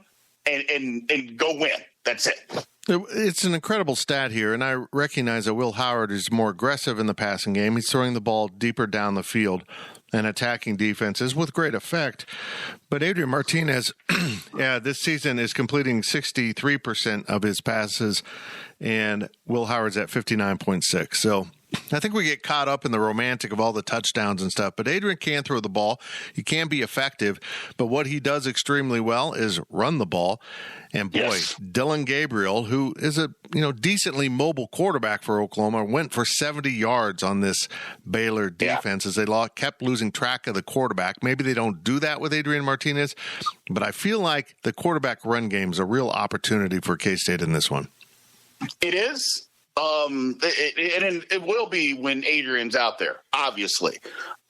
and go win. That's it. It's an incredible stat here, and I recognize that Will Howard is more aggressive in the passing game. He's throwing the ball deeper down the field and attacking defenses with great effect. But Adrian Martinez, this season is completing 63% of his passes, and Will Howard's at 59.6%. So I think we get caught up in the romantic of all the touchdowns and stuff, but Adrian can throw the ball. He can be effective, but what he does extremely well is run the ball. And boy, yes. Dylan Gabriel, who is a decently mobile quarterback for Oklahoma, went for 70 yards on this Baylor defense as they kept losing track of the quarterback. Maybe they don't do that with Adrian Martinez, but I feel like the quarterback run game is a real opportunity for K-State in this one. It is. It will be when Adrian's out there, obviously.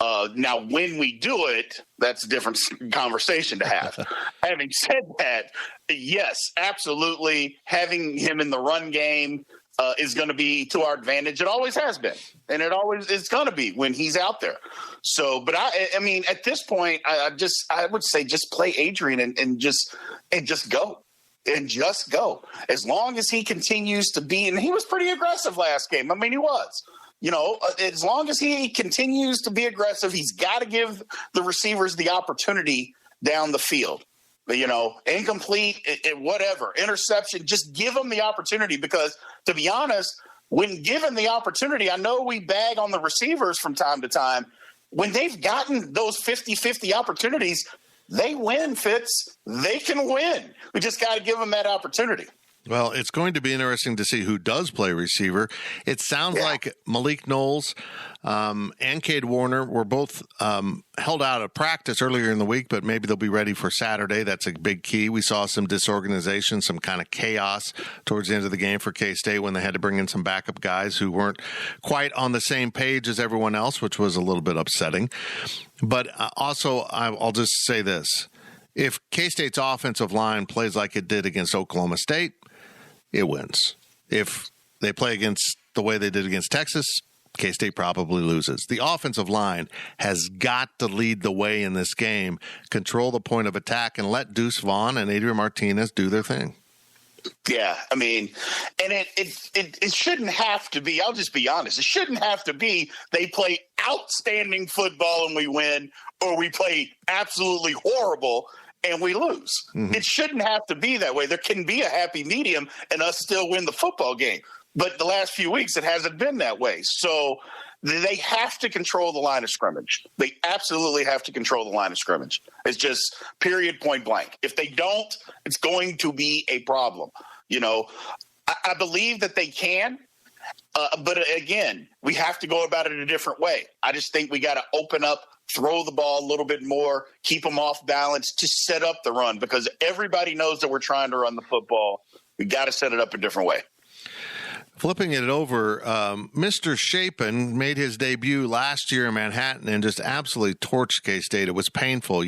Now, when we do it, that's a different conversation to have. Having said that, yes, absolutely, having him in the run game is going to be to our advantage. It always has been, and it always is going to be when he's out there. So, but I mean, at this point, I would say just play Adrian and just go. And just go. As long as he continues to be, and he was pretty aggressive last game. I mean, he was. As long as he continues to be aggressive, he's got to give the receivers the opportunity down the field. Incomplete, whatever, interception, just give them the opportunity because, to be honest, when given the opportunity, I know we bag on the receivers from time to time. When they've gotten those 50-50 opportunities, they win, Fitz. They can win. We just got to give them that opportunity. Well, it's going to be interesting to see who does play receiver. It sounds like Malik Knowles and Cade Warner were both held out of practice earlier in the week, but maybe they'll be ready for Saturday. That's a big key. We saw some disorganization, some kind of chaos towards the end of the game for K-State when they had to bring in some backup guys who weren't quite on the same page as everyone else, which was a little bit upsetting. But also, I'll just say this. If K-State's offensive line plays like it did against Oklahoma State, it wins. If they play against the way they did against Texas, K-State probably loses. The offensive line has got to lead the way in this game, control the point of attack, and let Deuce Vaughn and Adrian Martinez do their thing. Yeah, I mean, and it shouldn't have to be, I'll just be honest, it shouldn't have to be they play outstanding football and we win, or we play absolutely horrible and we lose. Mm-hmm. It shouldn't have to be that way. There can be a happy medium and us still win the football game. But the last few weeks, it hasn't been that way. So they have to control the line of scrimmage. They absolutely have to control the line of scrimmage. It's just period, point blank. If they don't, it's going to be a problem. I believe that they can. But again, we have to go about it a different way. I just think we got to open up, throw the ball a little bit more, keep them off balance to set up the run because everybody knows that we're trying to run the football. We got to set it up a different way. Flipping it over, Mr. Shapen made his debut last year in Manhattan and just absolutely torched K-State. It was painful.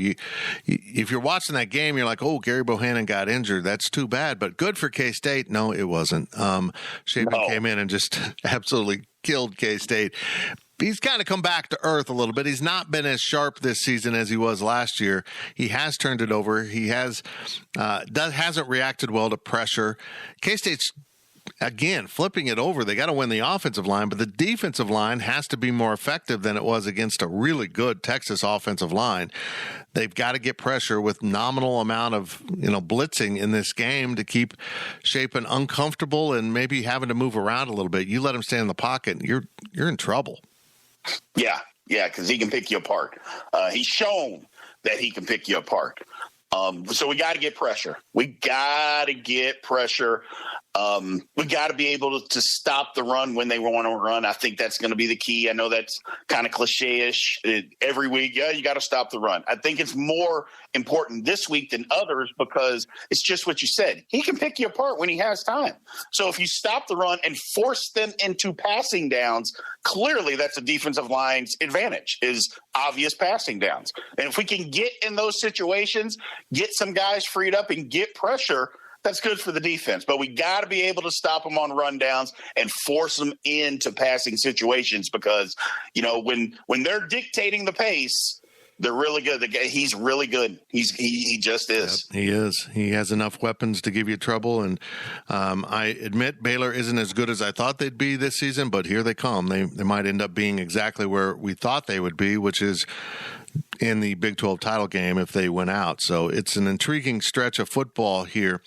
If you're watching that game, you're like, oh, Gary Bohannon got injured. That's too bad, but good for K-State. No, it wasn't. Shapen came in and just absolutely killed K-State. He's kind of come back to earth a little bit. He's not been as sharp this season as he was last year. He has turned it over. He hasn't reacted well to pressure. K-State's again, flipping it over, they got to win the offensive line, but the defensive line has to be more effective than it was against a really good Texas offensive line. They've got to get pressure with nominal amount of, blitzing in this game to keep Shapen uncomfortable and maybe having to move around a little bit. You let him stay in the pocket, you're in trouble. Yeah, because he can pick you apart. He's shown that he can pick you apart. So we got to get pressure. We got to get pressure. We got to be able to stop the run when they want to run. I think that's going to be the key. I know that's kind of cliche-ish every week. Yeah, you got to stop the run. I think it's more important this week than others because it's just what you said. He can pick you apart when he has time. So if you stop the run and force them into passing downs, clearly that's a defensive line's advantage is obvious passing downs. And if we can get in those situations, get some guys freed up and get pressure, that's good for the defense. But we got to be able to stop them on rundowns and force them into passing situations because, when they're dictating the pace, they're really good. He's really good. He just is. Yep, he is. He has enough weapons to give you trouble. And I admit Baylor isn't as good as I thought they'd be this season, but here they come. They might end up being exactly where we thought they would be, which is in the Big 12 title game if they win out. So it's an intriguing stretch of football here.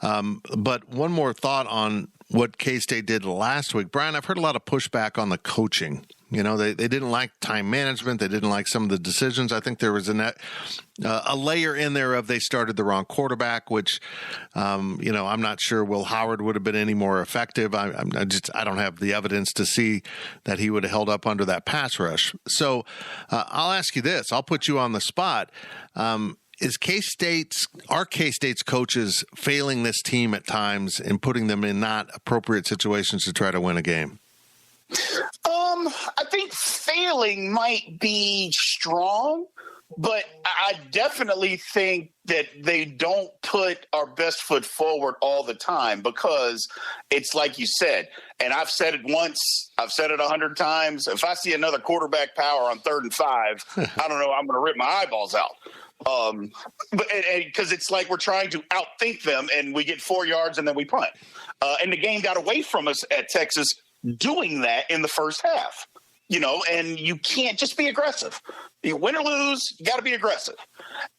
But one more thought on what K-State did last week. Brian, I've heard a lot of pushback on the coaching. You know, they didn't like time management. They didn't like some of the decisions. I think there was a layer in there of they started the wrong quarterback, which, I'm not sure Will Howard would have been any more effective. I don't have the evidence to see that he would have held up under that pass rush. So I'll ask you this. I'll put you on the spot. Are K-State's coaches failing this team at times and putting them in not appropriate situations to try to win a game? I think failing might be strong, but I definitely think that they don't put our best foot forward all the time, because it's like you said, and I've said it once, I've said it 100 times. If I see another quarterback power on 3rd and 5, I don't know, I'm going to rip my eyeballs out. But because it's like we're trying to outthink them, and we get 4 yards and then we punt. And the game got away from us at Texas doing that in the first half, and you can't just be aggressive. You win or lose, you got to be aggressive.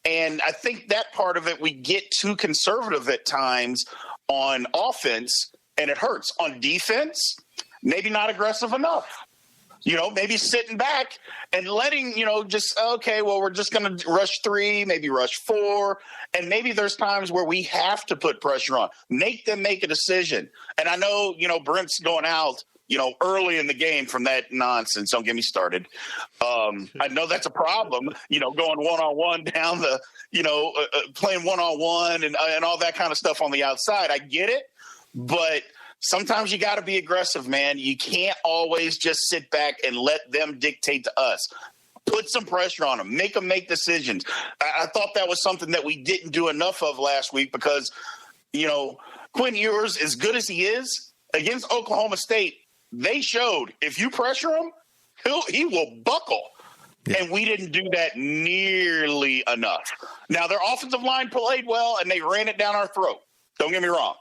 And I think that part of it, we get too conservative at times on offense, and it hurts. On defense, maybe not aggressive enough. Maybe sitting back and letting, we're just going to rush 3, maybe rush 4. And maybe there's times where we have to put pressure on, make them make a decision. And I know, Brent's going out, early in the game from that nonsense. Don't get me started. I know that's a problem, going one-on-one down the, playing one-on-one and all that kind of stuff on the outside. I get it, but sometimes you got to be aggressive, man. You can't always just sit back and let them dictate to us. Put some pressure on them. Make them make decisions. I thought that was something that we didn't do enough of last week because, Quinn Ewers, as good as he is, against Oklahoma State, they showed if you pressure him, he will buckle. Yeah. And we didn't do that nearly enough. Now, their offensive line played well, and they ran it down our throat. Don't get me wrong.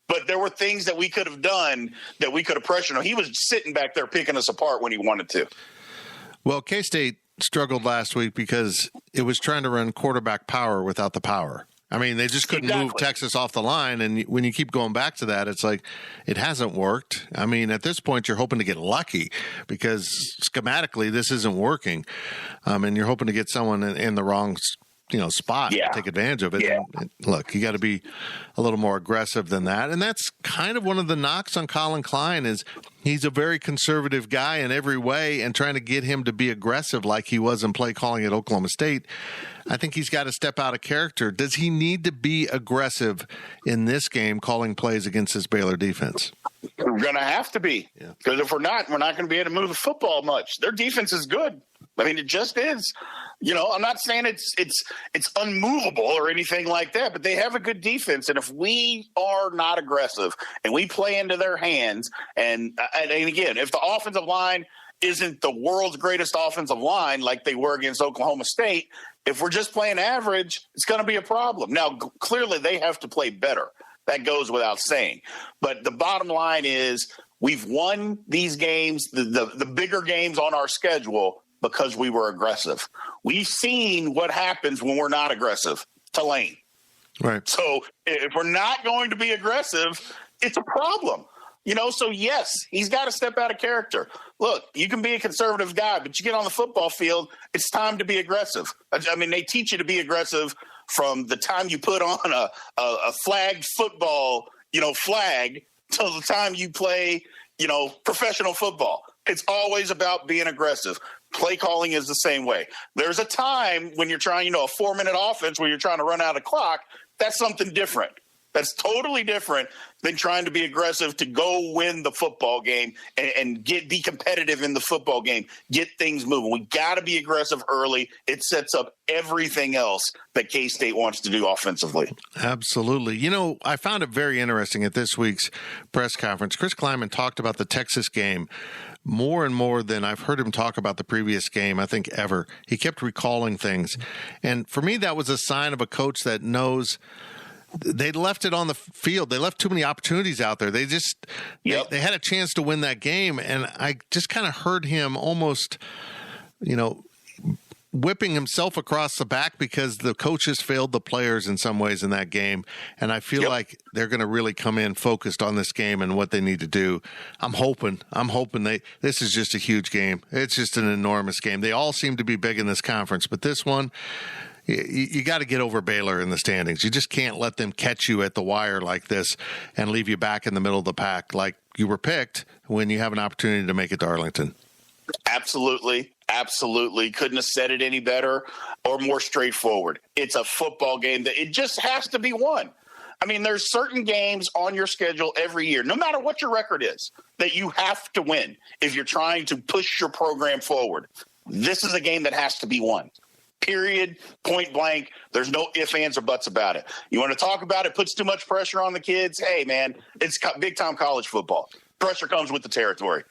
But there were things that we could have done that we could have pressured him. He was sitting back there picking us apart when he wanted to. Well, K-State struggled last week because it was trying to run quarterback power without the power. I mean, they just couldn't move Texas off the line. And when you keep going back to that, it's like it hasn't worked. I mean, at this point, you're hoping to get lucky because schematically this isn't working. And you're hoping to get someone in the wrong spot to take advantage of it. Yeah. And look, you got to be a little more aggressive than that. And that's kind of one of the knocks on Colin Klein is he's a very conservative guy in every way, and trying to get him to be aggressive like he was in play calling at Oklahoma State. I think he's got to step out of character. Does he need to be aggressive in this game calling plays against this Baylor defense? We're going to have to be, because if we're not going to be able to move the football much. Their defense is good. I mean, it just is. I'm not saying it's unmovable or anything like that, but they have a good defense. And if we are not aggressive and we play into their hands, and again, if the offensive line isn't the world's greatest offensive line like they were against Oklahoma State, if we're just playing average, it's going to be a problem. Now, clearly they have to play better. That goes without saying. But the bottom line is we've won these games, the bigger games on our schedule, because we were aggressive. We've seen what happens when we're not aggressive. Tulane. Right. So if we're not going to be aggressive, it's a problem. So yes, he's got to step out of character. Look, you can be a conservative guy, but you get on the football field, it's time to be aggressive. I mean, they teach you to be aggressive from the time you put on a flagged football, flag till the time you play, professional football. It's always about being aggressive. Play calling is the same way. There's a time when you're trying, a 4-minute offense where you're trying to run out of clock. That's something different. That's totally different than trying to be aggressive to go win the football game and be competitive in the football game, get things moving. We got to be aggressive early. It sets up everything else that K-State wants to do offensively. Absolutely. I found it very interesting at this week's press conference. Chris Kleiman talked about the Texas game more and more than I've heard him talk about the previous game, I think, ever. He kept recalling things. And for me, that was a sign of a coach that knows they left it on the field. They left too many opportunities out there. They just they had a chance to win that game. And I just kind of heard him almost, whipping himself across the back because the coaches failed the players in some ways in that game. And I feel like they're going to really come in focused on this game and what they need to do. I'm hoping this is just a huge game. It's just an enormous game. They all seem to be big in this conference, but this one, you got to get over Baylor in the standings. You just can't let them catch you at the wire like this and leave you back in the middle of the pack like you were picked when you have an opportunity to make it to Arlington. Absolutely. Absolutely. Couldn't have said it any better or more straightforward. It's a football game that it just has to be won. I mean, there's certain games on your schedule every year, no matter what your record is, that you have to win if you're trying to push your program forward. This is a game that has to be won. Period. Point blank. There's no ifs, ands, or buts about it. You want to talk about it, puts too much pressure on the kids. Hey, man, it's big-time college football. Pressure comes with the territory.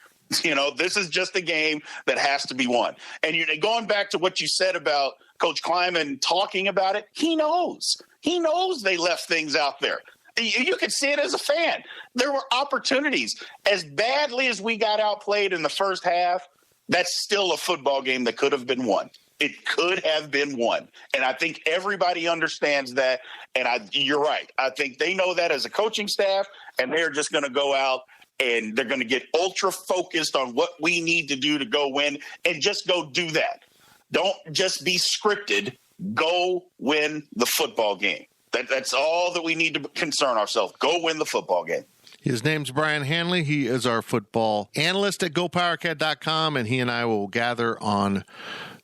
You know, this is just a game that has to be won. And going back to what you said about Coach Kleiman talking about it, he knows. He knows they left things out there. You could see it as a fan. There were opportunities. As badly as we got outplayed in the first half, that's still a football game that could have been won. It could have been won. And I think everybody understands that. And you're right. I think they know that as a coaching staff, and they're just going to go out and they're going to get ultra focused on what we need to do to go win and just go do that. Don't just be scripted. Go win the football game. That's all that we need to concern ourselves. Go win the football game. His name's Brian Hanley. He is our football analyst at GoPowerCat.com, and he and I will gather on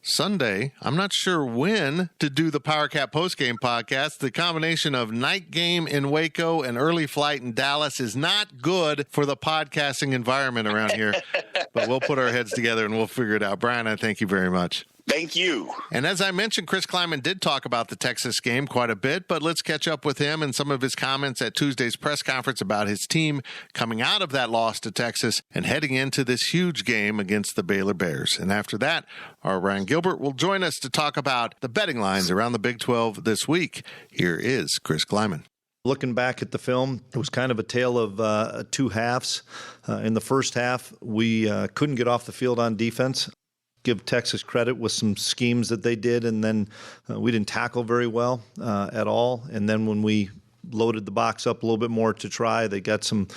Sunday. I'm not sure when to do the PowerCat postgame podcast. The combination of night game in Waco and early flight in Dallas is not good for the podcasting environment around here, but we'll put our heads together and we'll figure it out. Brian, I thank you very much. Thank you. And as I mentioned, Chris Kleiman did talk about the Texas game quite a bit, but let's catch up with him and some of his comments at Tuesday's press conference about his team coming out of that loss to Texas and heading into this huge game against the Baylor Bears. And after that, our Ryan Gilbert will join us to talk about the betting lines around the Big 12 this week. Here is Chris Kleiman. Looking back at the film, it was kind of a tale of two halves. In the first half, we couldn't get off the field on defense. Give Texas credit with some schemes that they did, and then we didn't tackle very well at all. And then when we loaded the box up a little bit more to try, they got some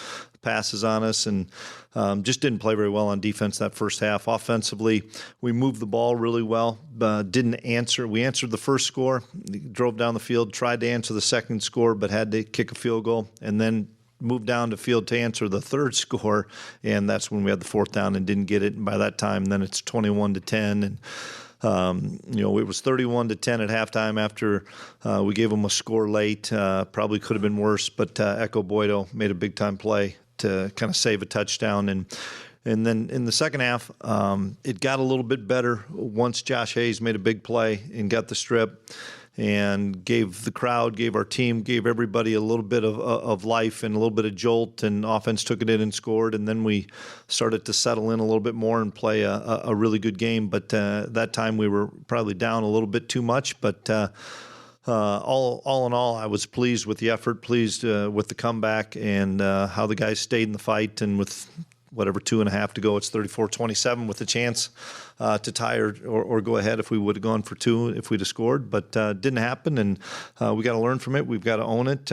passes on us and just didn't play very well on defense that first half. Offensively, we moved the ball really well, didn't answer. We answered the first score, drove down the field, tried to answer the second score, but had to kick a field goal, and then moved down the field to answer the third score, and that's when we had the fourth down and didn't get it. And by that time, then it's 21-10, and it was 31-10 at halftime after we gave them a score late. Probably could have been worse, but Echo Boydo made a big-time play to kind of save a touchdown. And then in the second half, it got a little bit better once Josh Hayes made a big play and got the strip and gave the crowd, gave our team, gave everybody a little bit of life and a little bit of jolt, and offense took it in and scored. And then we started to settle in a little bit more and play a really good game. But that time we were probably down a little bit too much. But all in all, I was pleased with the effort, pleased with the comeback and how the guys stayed in the fight. And with whatever 2.5 to go, it's 34-27 with a chance to tie or go ahead if we would have gone for two if we'd have scored, but didn't happen, and we got to learn from it. We've got to own it.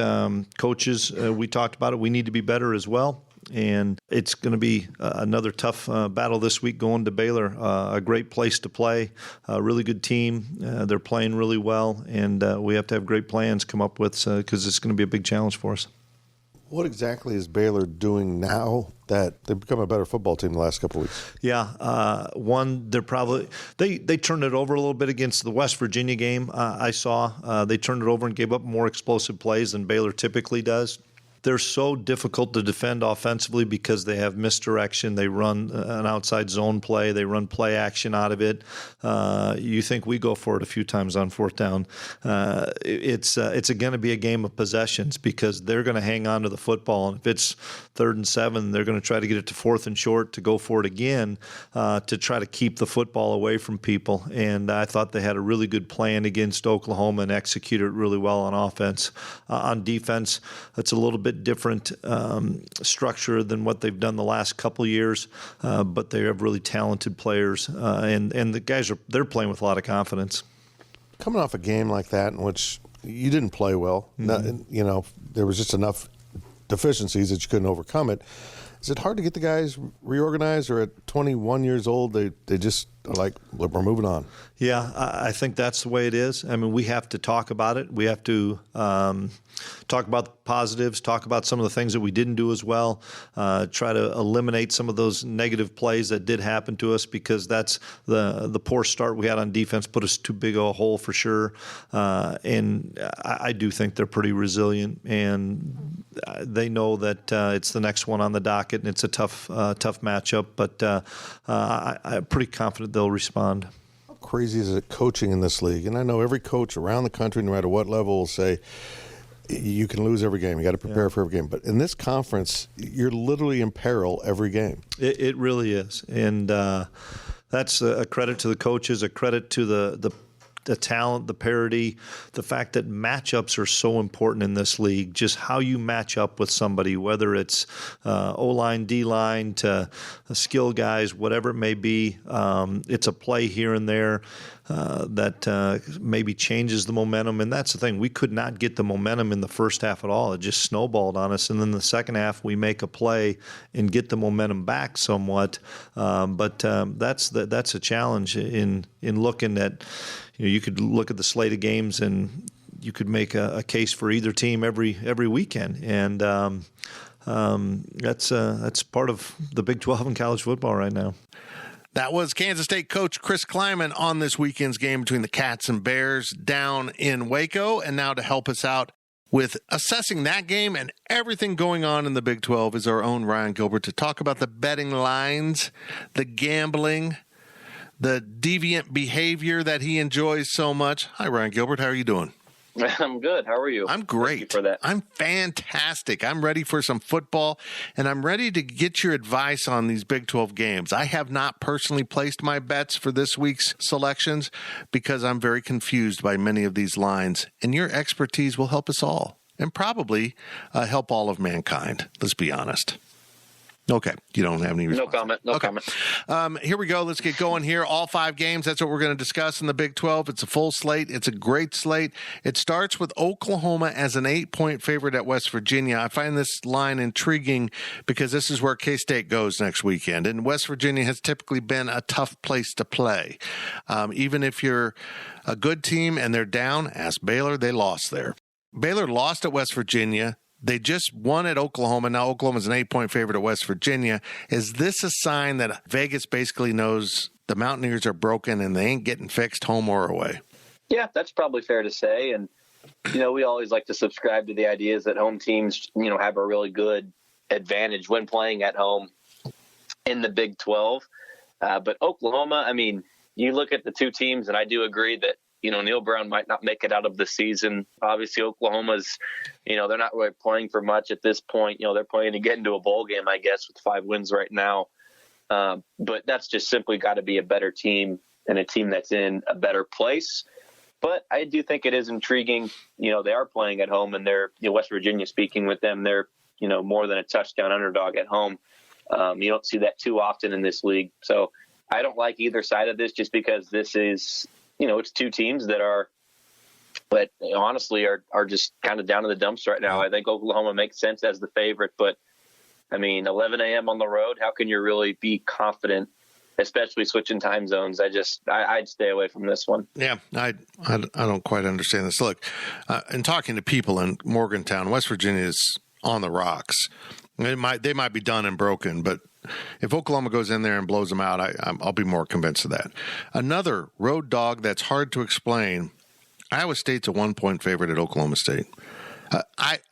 Coaches, we talked about it. We need to be better as well, and it's going to be another tough battle this week going to Baylor. A great place to play, a really good team. They're playing really well, and we have to have great plans come up with because it's going to be a big challenge for us. What exactly is Baylor doing now that they've become a better football team the last couple of weeks? Yeah, one, they're probably they turned it over a little bit against the West Virginia game. I saw they turned it over and gave up more explosive plays than Baylor typically does. They're so difficult to defend offensively because they have misdirection. They run an outside zone play. They run play action out of it. You think we go for it a few times on fourth down. It's going to be a game of possessions because they're going to hang on to the football. And if it's 3rd and 7, they're going to try to get it to 4th and short to go for it again to try to keep the football away from people. And I thought they had a really good plan against Oklahoma and executed it really well on offense. On defense, it's a little bit bit different structure than what they've done the last couple years, but they have really talented players, and the guys they're playing with a lot of confidence. Coming off a game like that in which you didn't play well, there was just enough deficiencies that you couldn't overcome it. Is it hard to get the guys reorganized, or at 21 years old, they just are like, look, we're moving on? Yeah, I think that's the way it is. I mean, we have to talk about it. We have to talk about the positives, talk about some of the things that we didn't do as well, try to eliminate some of those negative plays that did happen to us, because that's the poor start we had on defense put us too big of a hole for sure. And I do think they're pretty resilient, and they know that it's the next one on the docket, and it's a tough matchup, but I'm pretty confident they'll respond. How crazy is it coaching in this league? And I know every coach around the country, no matter what level, will say, you can lose every game. You got to prepare for every game. But in this conference, you're literally in peril every game. It really is. And that's a credit to the coaches, a credit to the talent, the parity, the fact that matchups are so important in this league. Just how you match up with somebody, whether it's O-line, D-line, to skill guys, whatever it may be. It's a play here and there that maybe changes the momentum. And that's the thing. We could not get the momentum in the first half at all. It just snowballed on us. And then the second half, we make a play and get the momentum back somewhat. But that's a challenge in looking at. You could look at the slate of games and you could make a case for either team every weekend, and that's part of the Big 12 in college football right now. That was Kansas State coach Chris Kleiman on this weekend's game between the Cats and Bears down in Waco. And now to help us out with assessing that game and everything going on in the Big 12 is our own Ryan Gilbert to talk about the betting lines, the gambling, the deviant behavior that he enjoys so much. Hi, Ryan Gilbert. How are you doing? I'm good. How are you? I'm great. Thank you for that. I'm fantastic. I'm ready for some football, and I'm ready to get your advice on these Big 12 games. I have not personally placed my bets for this week's selections because I'm very confused by many of these lines, and your expertise will help us all and probably help all of mankind. Let's be honest. Okay. You don't have any response. No comment. No comment. Here we go. Let's get going here. All 5 games. That's what we're going to discuss in the Big 12. It's a full slate. It's a great slate. It starts with Oklahoma as an 8-point favorite at West Virginia. I find this line intriguing because this is where K-State goes next weekend. And West Virginia has typically been a tough place to play. Even if you're a good team and they're down, ask Baylor, they lost there. Baylor lost at West Virginia. They just won at Oklahoma. Now Oklahoma's an 8-point favorite at West Virginia. Is this a sign that Vegas basically knows the Mountaineers are broken and they ain't getting fixed home or away? Yeah, that's probably fair to say. And, we always like to subscribe to the ideas that home teams, have a really good advantage when playing at home in the Big 12. But Oklahoma, you look at the two teams, and I do agree that, Neil Brown might not make it out of the season. Obviously, Oklahoma's, they're not really playing for much at this point. They're playing to get into a bowl game, I guess, with 5 wins right now. But that's just simply got to be a better team and a team that's in a better place. But I do think it is intriguing. They are playing at home, and they're, West Virginia, speaking with them, they're, more than a touchdown underdog at home. You don't see that too often in this league. So I don't like either side of this just because this is, it's two teams that are, but honestly are just kind of down in the dumps right now. I think Oklahoma makes sense as the favorite, but 11 a.m. on the road, how can you really be confident, especially switching time zones? I'd stay away from this one. Yeah, I don't quite understand this. Look, in talking to people in Morgantown, West Virginia is on the rocks. They might be done and broken, but if Oklahoma goes in there and blows them out, I'll be more convinced of that. Another road dog that's hard to explain, Iowa State's a 1-point favorite at Oklahoma State.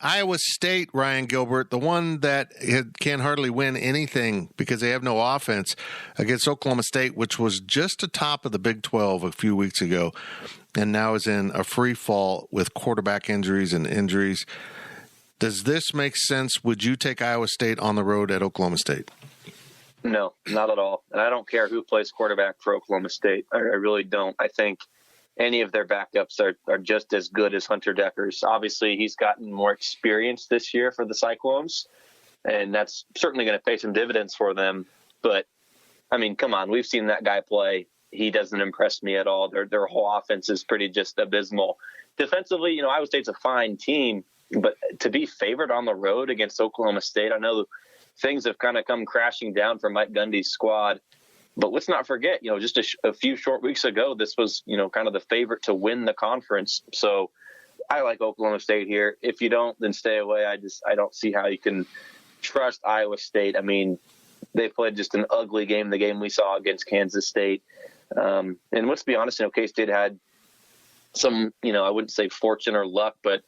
Iowa State, Ryan Gilbert, the one that can hardly win anything because they have no offense against Oklahoma State, which was just atop of the Big 12 a few weeks ago, and now is in a free fall with quarterback injuries and injuries. Does this make sense? Would you take Iowa State on the road at Oklahoma State? No, not at all. And I don't care who plays quarterback for Oklahoma State. I really don't. I think any of their backups are just as good as Hunter Decker's. Obviously, he's gotten more experience this year for the Cyclones, and that's certainly going to pay some dividends for them. But, I mean, come on, we've seen that guy play. He doesn't impress me at all. Their whole offense is pretty just abysmal. Defensively, Iowa State's a fine team, but to be favored on the road against Oklahoma State, I know things have kind of come crashing down for Mike Gundy's squad. But let's not forget, just a few short weeks ago, this was, kind of the favorite to win the conference. So I like Oklahoma State here. If you don't, then stay away. I don't see how you can trust Iowa State. I mean, they played just an ugly game, the game we saw against Kansas State. And let's be honest, K-State had some, I wouldn't say fortune or luck, but,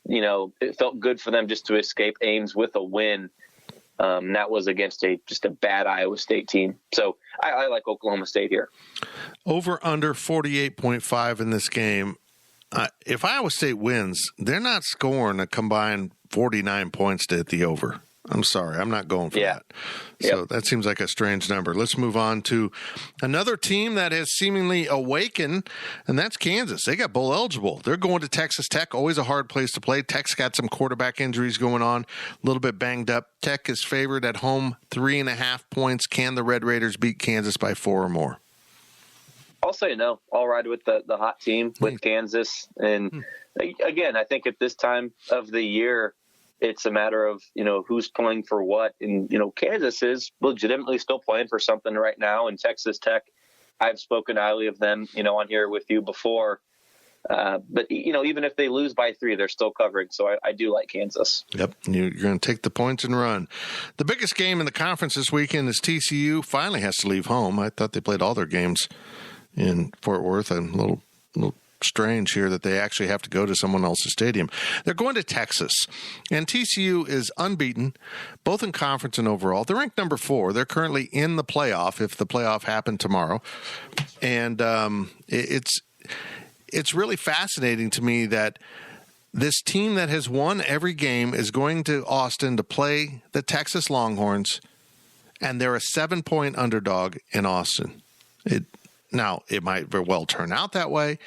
it felt good for them just to escape Ames with a win. That was against just a bad Iowa State team. So I like Oklahoma State here. Over under 48.5 in this game. If Iowa State wins, they're not scoring a combined 49 points to hit the over. I'm sorry, I'm not going for that. So that seems like a strange number. Let's move on to another team that has seemingly awakened, and that's Kansas. They got bowl eligible. They're going to Texas Tech, always a hard place to play. Tech's got some quarterback injuries going on, a little bit banged up. Tech is favored at home, 3.5 points. Can the Red Raiders beat Kansas by 4 or more? I'll say no. I'll ride with the hot team with Kansas. And again, I think at this time of the year, it's a matter of, who's playing for what. And, Kansas is legitimately still playing for something right now. And Texas Tech, I've spoken highly of them, on here with you before. But, even if they lose by 3, they're still covering. So I do like Kansas. Yep. You're going to take the points and run. The biggest game in the conference this weekend is TCU finally has to leave home. I thought they played all their games in Fort Worth. I'm a little strange here that they actually have to go to someone else's stadium. They're going to Texas, and TCU is unbeaten, both in conference and overall. They're ranked number 4. They're currently in the playoff if the playoff happened tomorrow. And it's really fascinating to me that this team that has won every game is going to Austin to play the Texas Longhorns, and they're a 7-point underdog in Austin. Now, it might very well turn out that way,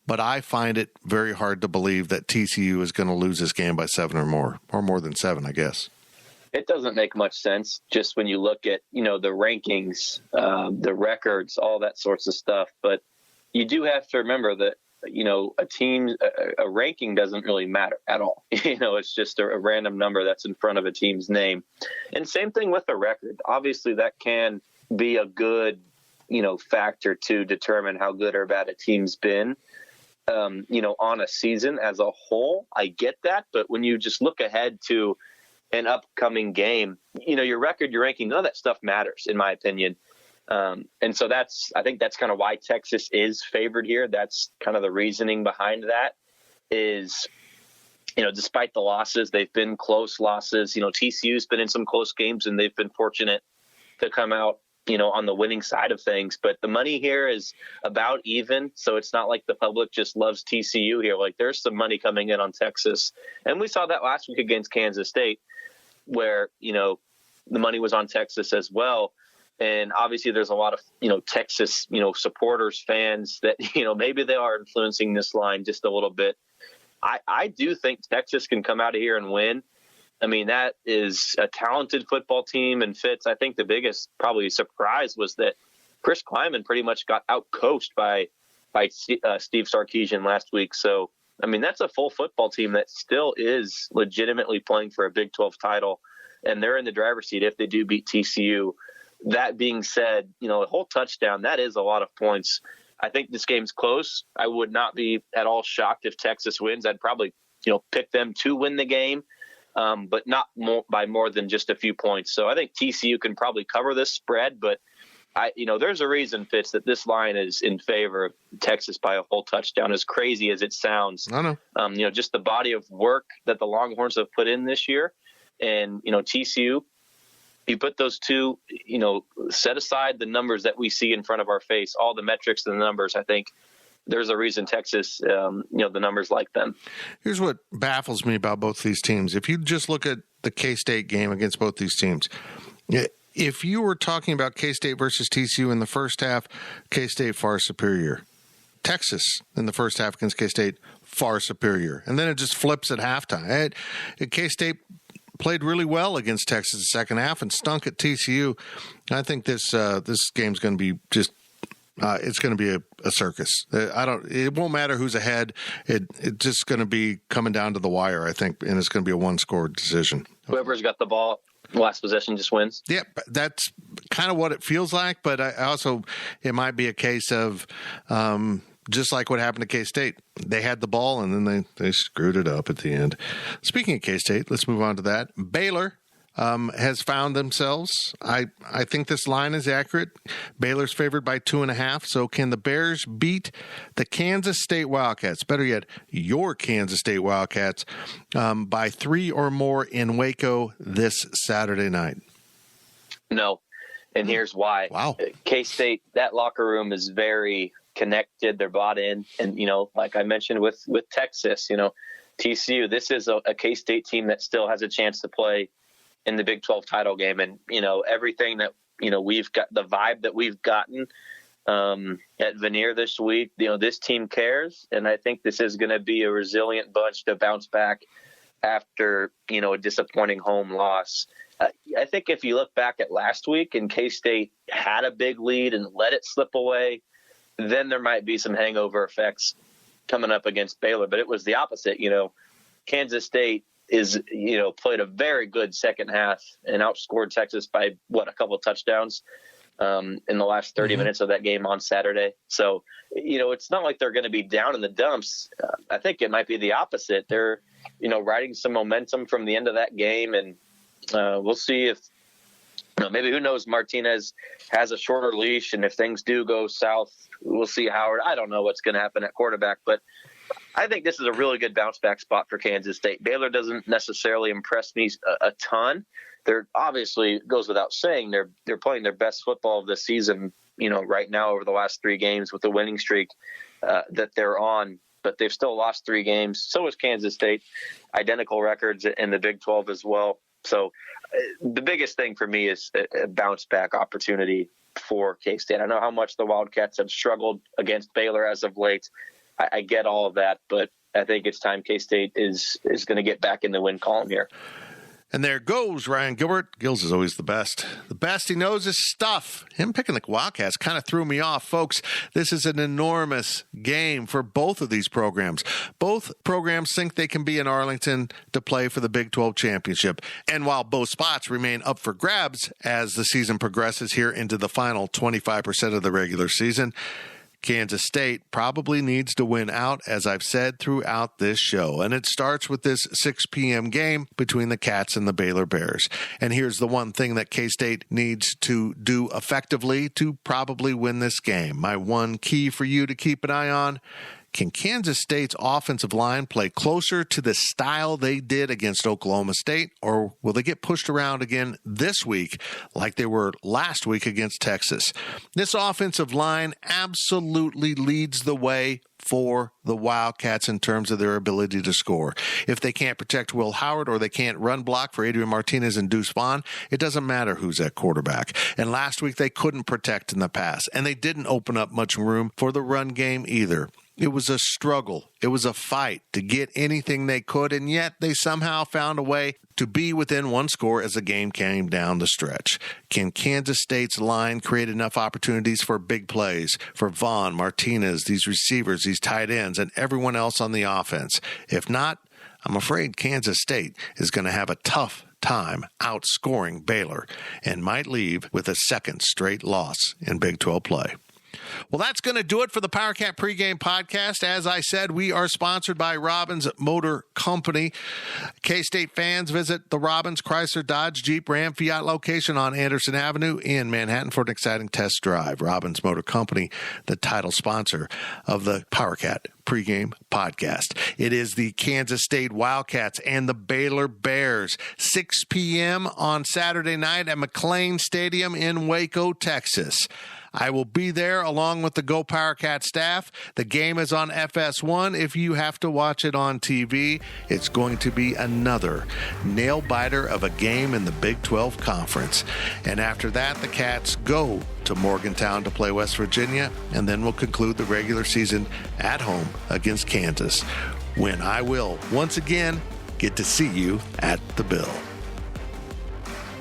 but I find it very hard to believe that TCU is going to lose this game by 7 or more than 7, I guess. It doesn't make much sense just when you look at, the rankings, the records, all that sorts of stuff. But you do have to remember that, a ranking doesn't really matter at all. It's just a random number that's in front of a team's name. And same thing with the record. Obviously, that can be a good factor to determine how good or bad a team's been, on a season as a whole. I get that. But when you just look ahead to an upcoming game, your record, your ranking, none of that stuff matters, in my opinion. And so I think that's kind of why Texas is favored here. That's kind of the reasoning behind that is, despite the losses, they've been close losses. TCU's been in some close games and they've been fortunate to come out on the winning side of things, but the money here is about even. So it's not like the public just loves TCU here. Like there's some money coming in on Texas. And we saw that last week against Kansas State where, the money was on Texas as well. And obviously there's a lot of, Texas, supporters, fans that, maybe they are influencing this line just a little bit. I do think Texas can come out of here and win. I mean, that is a talented football team. And Fitz, I think the biggest probably surprise was that Chris Kleiman pretty much got out-coached by Steve Sarkisian last week. So, I mean, that's a full football team that still is legitimately playing for a Big 12 title. And they're in the driver's seat if they do beat TCU. That being said, a whole touchdown, that is a lot of points. I think this game's close. I would not be at all shocked if Texas wins. I'd probably, pick them to win the game. But not by more than just a few points. So I think TCU can probably cover this spread, but there's a reason, Fitz, that this line is in favor of Texas by a whole touchdown, as crazy as it sounds. I know. Just the body of work that the Longhorns have put in this year. And, TCU, you put those two, set aside the numbers that we see in front of our face, all the metrics and the numbers, I think there's a reason Texas, the numbers like them. Here's what baffles me about both these teams. If you just look at the K-State game against both these teams, if you were talking about K-State versus TCU in the first half, K-State far superior. Texas in the first half against K-State far superior. And then it just flips at halftime. K-State played really well against Texas the second half and stunk at TCU. I think this game's going to be just it's going to be a circus. It won't matter who's ahead. It's just going to be coming down to the wire, I think, and it's going to be a one-score decision. Whoever's got the ball last possession just wins. Yeah, that's kind of what it feels like, but I also it might be a case of just like what happened to K-State. They had the ball, and then they screwed it up at the end. Speaking of K-State, let's move on to that. Baylor has found themselves. I think this line is accurate. Baylor's favored by 2.5. So can the Bears beat the Kansas State Wildcats? Better yet, your Kansas State Wildcats by 3 or more in Waco this Saturday night? No. And here's why. Wow. K-State, that locker room is very connected. They're bought in. And, like I mentioned with Texas, TCU, this is a K-State team that still has a chance to play in the Big 12 title game. And, everything that, we've got, the vibe that we've gotten at Veneer this week, this team cares. And I think this is going to be a resilient bunch to bounce back after, a disappointing home loss. I think if you look back at last week and K-State had a big lead and let it slip away, then there might be some hangover effects coming up against Baylor. But it was the opposite. Kansas State played a very good second half and outscored Texas by a couple of touchdowns in the last 30 minutes of that game on Saturday. So, it's not like they're going to be down in the dumps. I think it might be the opposite. They're, riding some momentum from the end of that game, and we'll see if, maybe, who knows, Martinez has a shorter leash, and if things do go south, we'll see Howard. I don't know what's going to happen at quarterback, but I think this is a really good bounce back spot for Kansas State. Baylor doesn't necessarily impress me a ton. They're obviously, goes without saying, they're playing their best football of the season, right now over the last 3 games with the winning streak that they're on. But they've still lost 3 games. So is Kansas State. Identical records in the Big 12 as well. So the biggest thing for me is a bounce back opportunity for K-State. I know how much the Wildcats have struggled against Baylor as of late. I get all of that, but I think it's time K-State is going to get back in the win column here. And there goes Ryan Gilbert. Gills is always the best. The best he knows is stuff. Him picking the Wildcats kind of threw me off. Folks, this is an enormous game for both of these programs. Both programs think they can be in Arlington to play for the Big 12 championship. And while both spots remain up for grabs as the season progresses here into the final 25% of the regular season, Kansas State probably needs to win out, as I've said throughout this show. And it starts with this 6 p.m. game between the Cats and the Baylor Bears. And here's the one thing that K-State needs to do effectively to probably win this game. My one key for you to keep an eye on: can Kansas State's offensive line play closer to the style they did against Oklahoma State, or will they get pushed around again this week like they were last week against Texas? This offensive line absolutely leads the way for the Wildcats in terms of their ability to score. If they can't protect Will Howard or they can't run block for Adrian Martinez and Deuce Vaughn, it doesn't matter who's at quarterback. And last week they couldn't protect in the pass, and they didn't open up much room for the run game either. It was a struggle. It was a fight to get anything they could, and yet they somehow found a way to be within 1 score as the game came down the stretch. Can Kansas State's line create enough opportunities for big plays for Vaughn, Martinez, these receivers, these tight ends, and everyone else on the offense? If not, I'm afraid Kansas State is going to have a tough time outscoring Baylor and might leave with a second straight loss in Big 12 play. Well, that's going to do it for the PowerCat Pregame Podcast. As I said, we are sponsored by Robbins Motor Company. K-State fans, visit the Robbins Chrysler Dodge Jeep Ram Fiat location on Anderson Avenue in Manhattan for an exciting test drive. Robbins Motor Company, the title sponsor of the PowerCat Pregame Podcast. It is the Kansas State Wildcats and the Baylor Bears, 6 p.m. on Saturday night at McLean Stadium in Waco, Texas. I will be there along with the Go PowerCat staff. The game is on FS1. If you have to watch it on TV, it's going to be another nail-biter of a game in the Big 12 Conference. And after that, the Cats go to to Morgantown to play West Virginia, and then we'll conclude the regular season at home against Kansas, when I will once again get to see you at the Bill.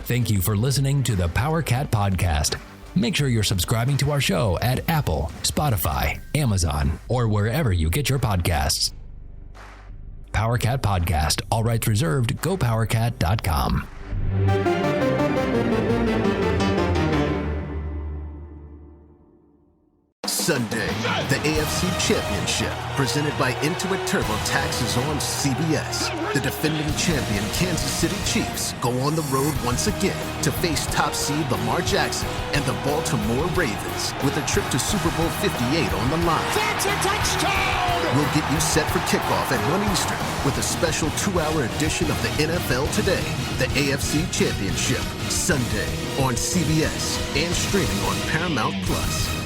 Thank you for listening to the PowerCat Podcast. Make sure you're subscribing to our show at Apple, Spotify, Amazon, or wherever you get your podcasts. PowerCat Podcast. All rights reserved. GoPowerCat.com. Sunday, the AFC Championship, presented by Intuit TurboTax, is on CBS. The defending champion Kansas City Chiefs go on the road once again to face top seed Lamar Jackson and the Baltimore Ravens, with a trip to Super Bowl 58 on the line. That's a touchdown! We'll get you set for kickoff at 1 Eastern with a special 2-hour edition of the NFL Today, the AFC Championship, Sunday on CBS and streaming on Paramount+.